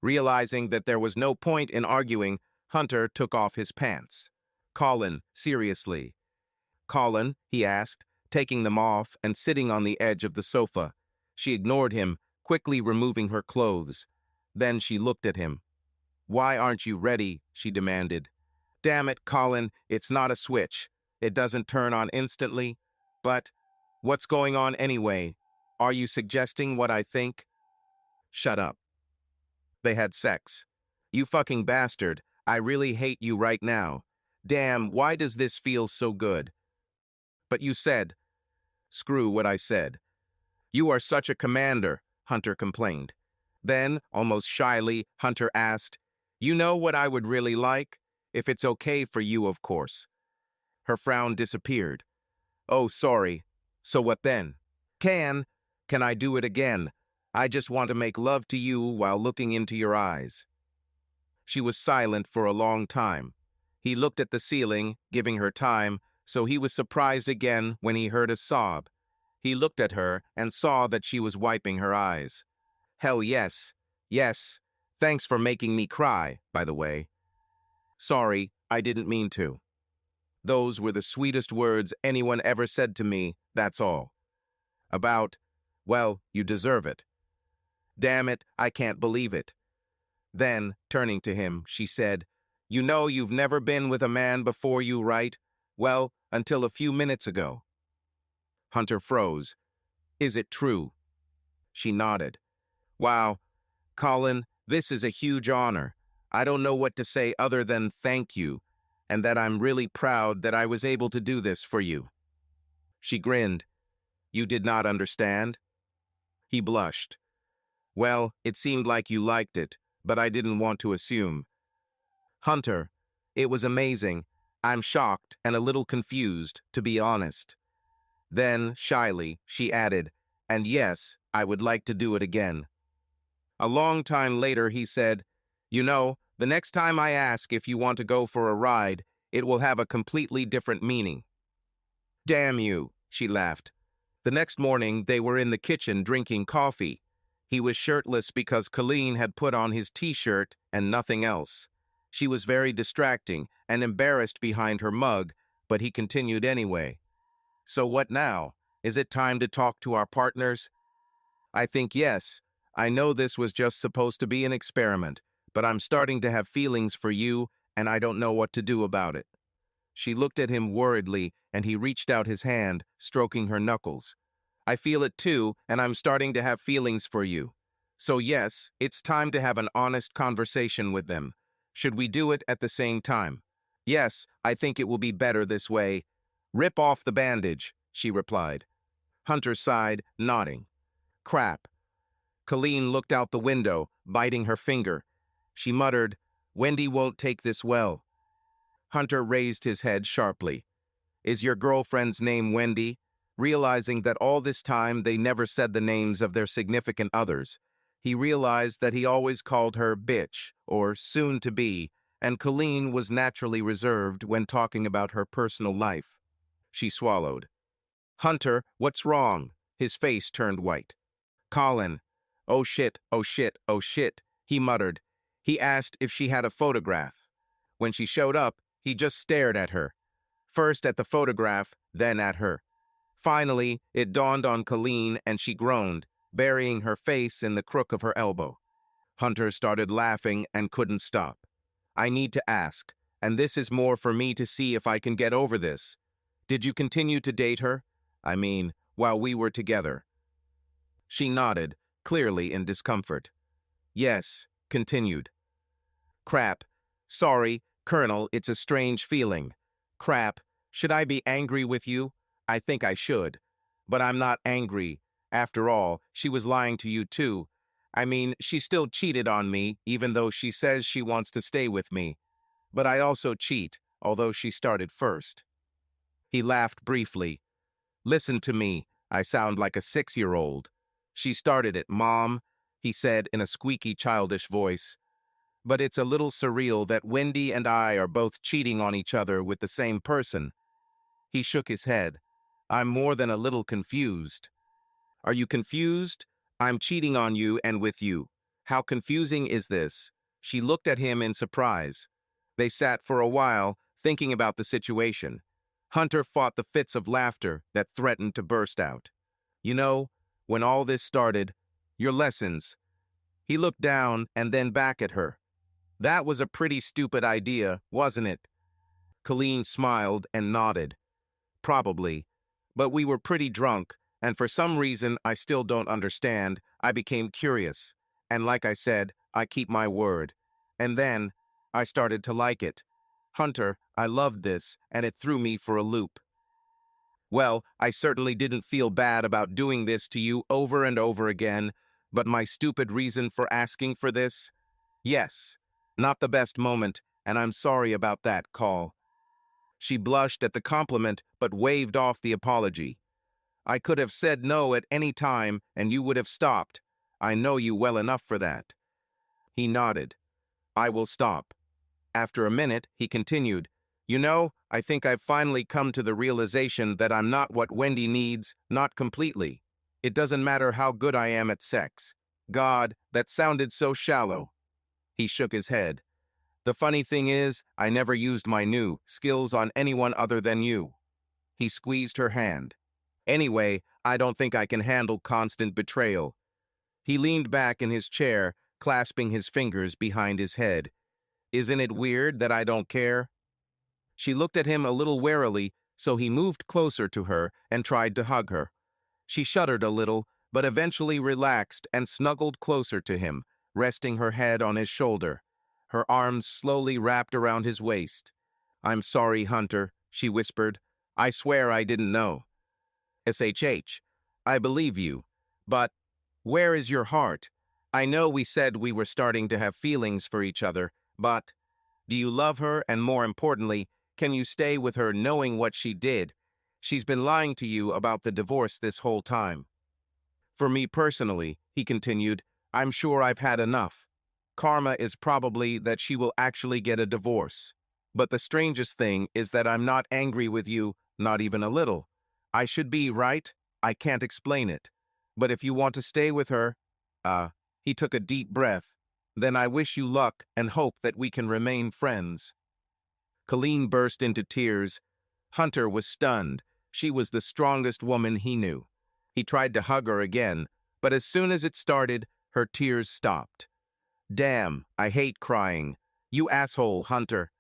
A: Realizing that there was no point in arguing, Hunter took off his pants. "Colin, seriously." "Colin," he asked, taking them off and sitting on the edge of the sofa. She ignored him, quickly removing her clothes. Then she looked at him. "Why aren't you ready?" she demanded. "Damn it, Colin, it's not a switch. It doesn't turn on instantly. But what's going on anyway? Are you suggesting what I think?" "Shut up." They had sex. "You fucking bastard. I really hate you right now. Damn, why does this feel so good?" "But you said." "Screw what I said." "You are such a commander," Hunter complained. Then, almost shyly, Hunter asked, "You know what I would really like? If it's okay for you, of course." Her frown disappeared. "Oh, sorry. So what then?" Can I do it again? I just want to make love to you while looking into your eyes." She was silent for a long time. He looked at the ceiling, giving her time, so he was surprised again when he heard a sob. He looked at her and saw that she was wiping her eyes. "Hell yes. Yes. Thanks for making me cry, by the way." "Sorry, I didn't mean to." "Those were the sweetest words anyone ever said to me, that's all." Well, you deserve it." "Damn it, I can't believe it." Then, turning to him, she said, "You know you've never been with a man before you, right? Well, until a few minutes ago." Hunter froze. "Is it true?" She nodded. "Wow, Colin, this is a huge honor. I don't know what to say other than thank you, and that I'm really proud that I was able to do this for you." She grinned. "You did not understand?" He blushed. "Well, it seemed like you liked it, but I didn't want to assume." "Hunter, it was amazing. I'm shocked and a little confused, to be honest." Then, shyly, she added, "And yes, I would like to do it again." A long time later, he said, "You know, the next time I ask if you want to go for a ride, it will have a completely different meaning." "Damn you," she laughed. The next morning, they were in the kitchen drinking coffee. He was shirtless because Colleen had put on his t-shirt and nothing else. She was very distracting and embarrassed behind her mug, but he continued anyway. "So what now? Is it time to talk to our partners?" I think yes. I know this was just supposed to be an experiment, but I'm starting to have feelings for you, and I don't know what to do about it. She looked at him worriedly, and he reached out his hand, stroking her knuckles. I feel it too, and I'm starting to have feelings for you. So yes, it's time to have an honest conversation with them. Should we do it at the same time? Yes, I think it will be better this way. Rip off the bandage, she replied. Hunter sighed, nodding. Crap. Colleen looked out the window, biting her finger. She muttered, Wendy won't take this well. Hunter raised his head sharply. Is your girlfriend's name Wendy? Realizing that all this time they never said the names of their significant others, he realized that he always called her bitch, or soon-to-be, and Colleen was naturally reserved when talking about her personal life. She swallowed. Hunter, what's wrong? His face turned white. Colin. Oh shit, oh shit, oh shit, he muttered. He asked if she had a photograph. When she showed up, he just stared at her. First at the photograph, then at her. Finally, it dawned on Colleen and she groaned, burying her face in the crook of her elbow. Hunter started laughing and couldn't stop. I need to ask, and this is more for me to see if I can get over this. Did you continue to date her? I mean, while we were together. She nodded, clearly in discomfort. Yes, continued. Crap. Sorry, Colonel, it's a strange feeling. Crap. Should I be angry with you? I think I should. But I'm not angry. After all, she was lying to you too. I mean, she still cheated on me, even though she says she wants to stay with me. But I also cheat, although she started first. He laughed briefly. Listen to me. I sound like a 6-year-old. She started it, Mom, he said in a squeaky, childish voice. But it's a little surreal that Wendy and I are both cheating on each other with the same person. He shook his head. I'm more than a little confused. Are you confused? I'm cheating on you and with you. How confusing is this? She looked at him in surprise. They sat for a while, thinking about the situation. Hunter fought the fits of laughter that threatened to burst out. You know, when all this started, your lessons. He looked down and then back at her. That was a pretty stupid idea, wasn't it? Colleen smiled and nodded. Probably. But we were pretty drunk, and for some reason I still don't understand, I became curious. And like I said, I keep my word. And then, I started to like it. Hunter, I loved this, and it threw me for a loop. Well, I certainly didn't feel bad about doing this to you over and over again, but my stupid reason for asking for this? Yes. Not the best moment, and I'm sorry about that, Call. She blushed at the compliment, but waved off the apology. I could have said no at any time, and you would have stopped. I know you well enough for that. He nodded. I will stop. After a minute, he continued, You know, I think I've finally come to the realization that I'm not what Wendy needs, not completely. It doesn't matter how good I am at sex. God, that sounded so shallow. He shook his head. The funny thing is, I never used my new skills on anyone other than you. He squeezed her hand. Anyway, I don't think I can handle constant betrayal. He leaned back in his chair, clasping his fingers behind his head. Isn't it weird that I don't care? She looked at him a little warily, so he moved closer to her and tried to hug her. She shuddered a little, but eventually relaxed and snuggled closer to him, resting her head on his shoulder. Her arms slowly wrapped around his waist. I'm sorry, Hunter, she whispered. I swear I didn't know. SHH, I believe you. But where is your heart? I know we said we were starting to have feelings for each other, but do you love her, and more importantly, can you stay with her knowing what she did? She's been lying to you about the divorce this whole time. For me personally, he continued, I'm sure I've had enough. Karma is probably that she will actually get a divorce. But the strangest thing is that I'm not angry with you, not even a little. I should be, right? I can't explain it. But if you want to stay with her, he took a deep breath. Then I wish you luck and hope that we can remain friends. Colleen burst into tears. Hunter was stunned. She was the strongest woman he knew. He tried to hug her again, But as soon as it started, her tears stopped. Damn, I hate crying. You asshole, Hunter.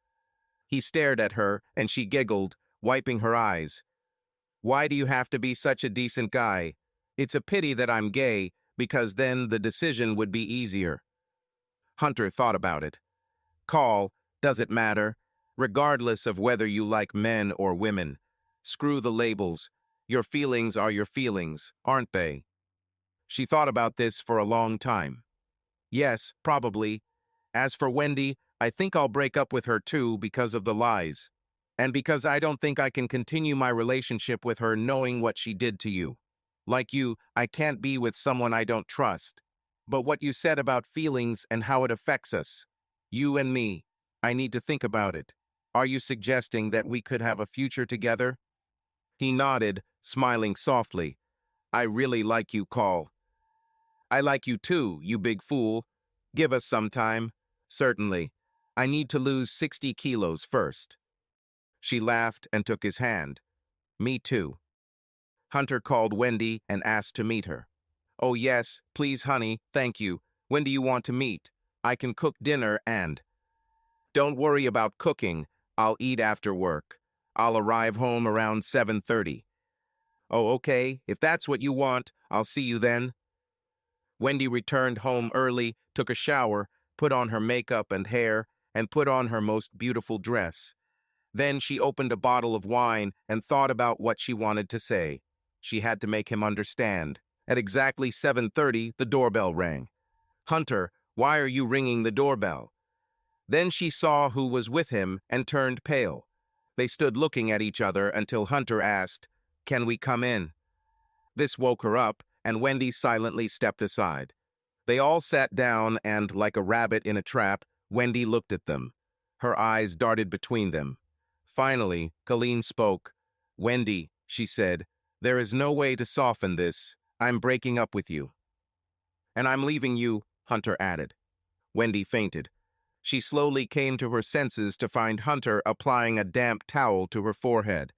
A: He stared at her, and she giggled, wiping her eyes. Why do you have to be such a decent guy? It's a pity that I'm gay, because then the decision would be easier. Hunter thought about it. Call, does it matter? Regardless of whether you like men or women. Screw the labels. Your feelings are your feelings, aren't they? She thought about this for a long time. Yes, probably. As for Wendy, I think I'll break up with her too because of the lies. And because I don't think I can continue my relationship with her knowing what she did to you. Like you, I can't be with someone I don't trust. But what you said about feelings and how it affects us, you and me, I need to think about it. Are you suggesting that we could have a future together? He nodded, smiling softly. I really like you, Call. I like you too, you big fool. Give us some time. Certainly. I need to lose 60 kilos first. She laughed and took his hand. Me too. Hunter called Wendy and asked to meet her. Oh yes, please honey, thank you. When do you want to meet? I can cook dinner and... Don't worry about cooking. I'll eat after work. I'll arrive home around 7:30. Oh, okay. If that's what you want, I'll see you then. Wendy returned home early, took a shower, put on her makeup and hair, and put on her most beautiful dress. Then she opened a bottle of wine and thought about what she wanted to say. She had to make him understand. At exactly 7:30, the doorbell rang. Hunter, why are you ringing the doorbell? Then she saw who was with him and turned pale. They stood looking at each other until Hunter asked, Can we come in? This woke her up, and Wendy silently stepped aside. They all sat down and, like a rabbit in a trap, Wendy looked at them. Her eyes darted between them. Finally, Colleen spoke. Wendy, she said, there is no way to soften this. I'm breaking up with you. And I'm leaving you, Hunter added. Wendy fainted. She slowly came to her senses to find Hunter applying a damp towel to her forehead.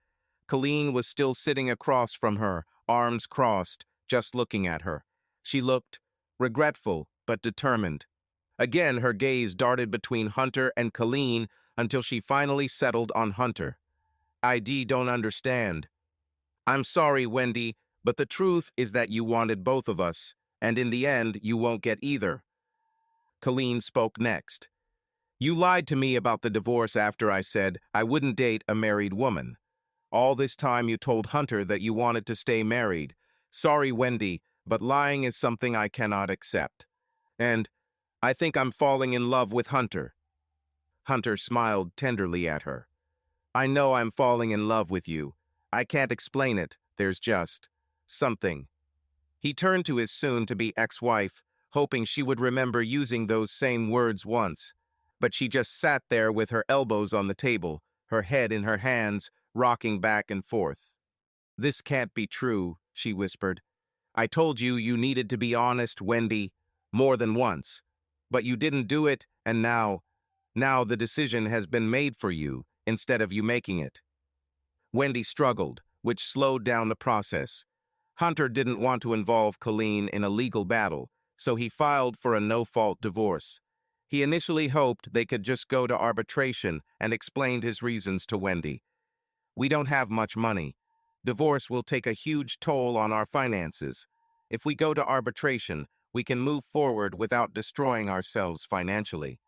A: Colleen was still sitting across from her, arms crossed, just looking at her. She looked regretful but determined. Again, her gaze darted between Hunter and Colleen until she finally settled on Hunter. I don't understand. I'm sorry, Wendy, but the truth is that you wanted both of us, and in the end, you won't get either. Colleen spoke next. You lied to me about the divorce after I said I wouldn't date a married woman. All this time you told Hunter that you wanted to stay married. Sorry, Wendy, but lying is something I cannot accept. And I think I'm falling in love with Hunter. Hunter smiled tenderly at her. I know I'm falling in love with you. I can't explain it. There's just something. He turned to his soon-to-be ex-wife, hoping she would remember using those same words once. But she just sat there with her elbows on the table, her head in her hands, rocking back and forth. This can't be true, she whispered. I told you you needed to be honest, Wendy, more than once. But you didn't do it, and now the decision has been made for you, instead of you making it. Wendy struggled, which slowed down the process. Hunter didn't want to involve Colleen in a legal battle, so he filed for a no-fault divorce. He initially hoped they could just go to arbitration and explained his reasons to Wendy. We don't have much money. Divorce will take a huge toll on our finances. If we go to arbitration, we can move forward without destroying ourselves financially.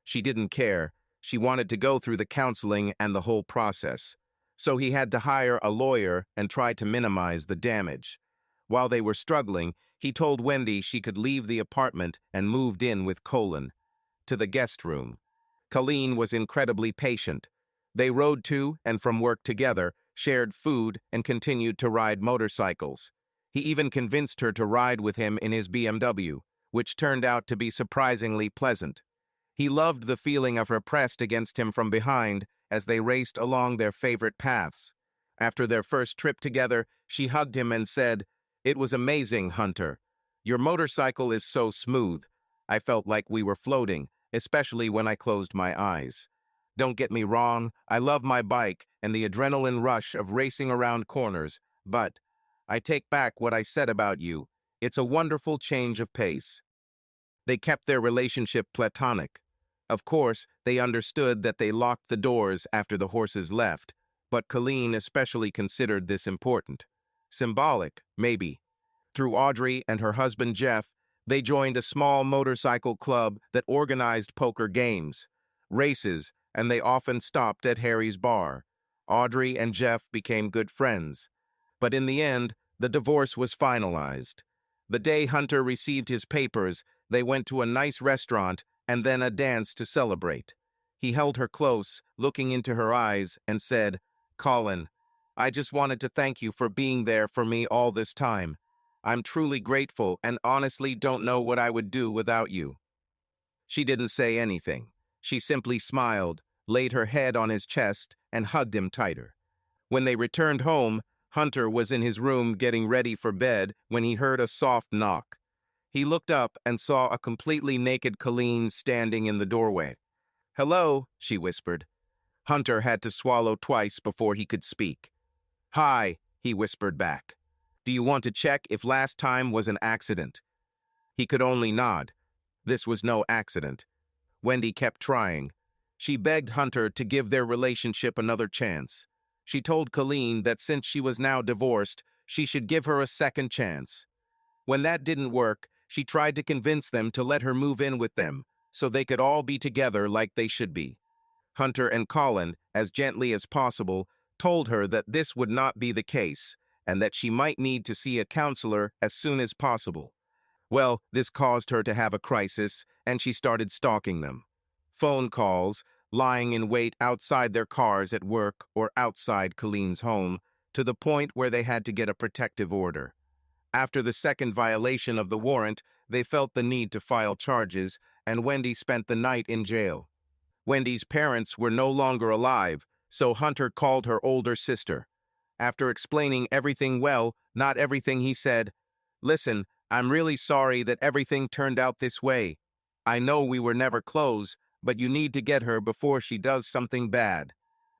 A: She didn't care. She wanted to go through the counseling and the whole process. So he had to hire a lawyer and try to minimize the damage. While they were struggling, he told Wendy she could leave the apartment and moved in with Colin to the guest room. Colleen was incredibly patient. They rode to and from work together, shared food, and continued to ride motorcycles. He even convinced her to ride with him in his BMW, which turned out to be surprisingly pleasant. He loved the feeling of her pressed against him from behind as they raced along their favorite paths. After their first trip together, she hugged him and said, It was amazing, Hunter. Your motorcycle is so smooth. I felt like we were floating, especially when I closed my eyes. Don't get me wrong, I love my bike and the adrenaline rush of racing around corners, but I take back what I said about you. It's a wonderful change of pace. They kept their relationship platonic. Of course, they understood that they locked the doors after the horses left, but Colleen especially considered this important. Symbolic, maybe. Through Audrey and her husband Jeff, they joined a small motorcycle club that organized poker games, races, and they often stopped at Harry's bar. Audrey and Jeff became good friends. But in the end, the divorce was finalized. The day Hunter received his papers, they went to a nice restaurant and then a dance to celebrate. He held her close, looking into her eyes, and said, "Colin, I just wanted to thank you for being there for me all this time. I'm truly grateful and honestly don't know what I would do without you." She didn't say anything. She simply smiled, laid her head on his chest, and hugged him tighter. When they returned home, Hunter was in his room getting ready for bed when he heard a soft knock. He looked up and saw a completely naked Colleen standing in the doorway. "Hello," she whispered. Hunter had to swallow twice before he could speak. "Hi," he whispered back. "Do you want to check if last time was an accident?" He could only nod. This was no accident. Wendy kept trying. She begged Hunter to give their relationship another chance. She told Colleen that since she was now divorced, she should give her a second chance. When that didn't work, she tried to convince them to let her move in with them, so they could all be together like they should be. Hunter and Colin, as gently as possible, told her that this would not be the case, and that she might need to see a counselor as soon as possible. Well, this caused her to have a crisis, and she started stalking them. Phone calls, lying in wait outside their cars at work or outside Colleen's home, to the point where they had to get a protective order. After the second violation of the warrant, they felt the need to file charges, and Wendy spent the night in jail. Wendy's parents were no longer alive, so Hunter called her older sister. After explaining everything well, not everything, he said, "Listen, I'm really sorry that everything turned out this way. I know we were never close, but you need to get her before she does something bad.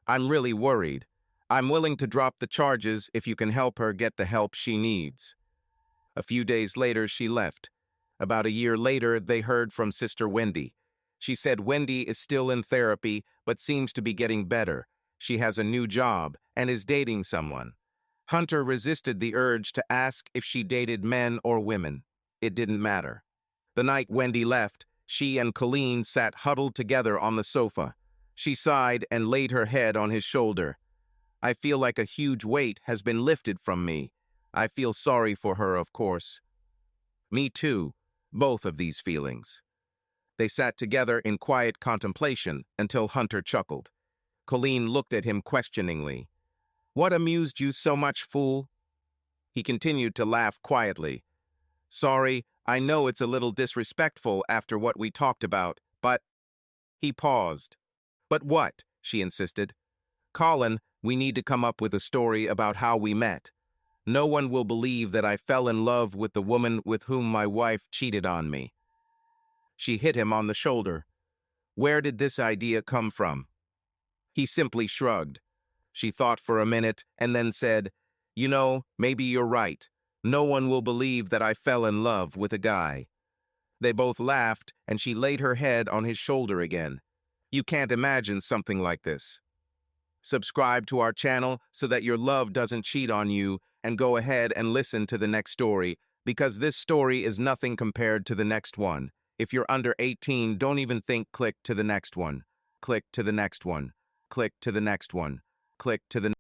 A: I'm really worried. I'm willing to drop the charges if you can help her get the help she needs." A few days later, she left. About a year later, they heard from Sister Wendy. She said Wendy is still in therapy, but seems to be getting better. She has a new job and is dating someone. Hunter resisted the urge to ask if she dated men or women. It didn't matter. The night Wendy left, she and Colleen sat huddled together on the sofa. She sighed and laid her head on his shoulder. "I feel like a huge weight has been lifted from me. I feel sorry for her, of course." Me too, both of these feelings. They sat together in quiet contemplation until Hunter chuckled. Colleen looked at him questioningly. "What amused you so much, fool?" He continued to laugh quietly. "Sorry, I know it's a little disrespectful after what we talked about, but—" He paused. "But what?" she insisted. "Colin, we need to come up with a story about how we met. No one will believe that I fell in love with the woman with whom my wife cheated on me." She hit him on the shoulder. "Where did this idea come from?" He simply shrugged. She thought for a minute and then said, "You know, maybe you're right. No one will believe that I fell in love with a guy." They both laughed, and she laid her head on his shoulder again. "You can't imagine something like this. Subscribe to our channel so that your love doesn't cheat on you, and go ahead and listen to the next story, because this story is nothing compared to the next one. If you're under 18, don't even think click to the next one. Click to the next one. Click to the next one. Click to the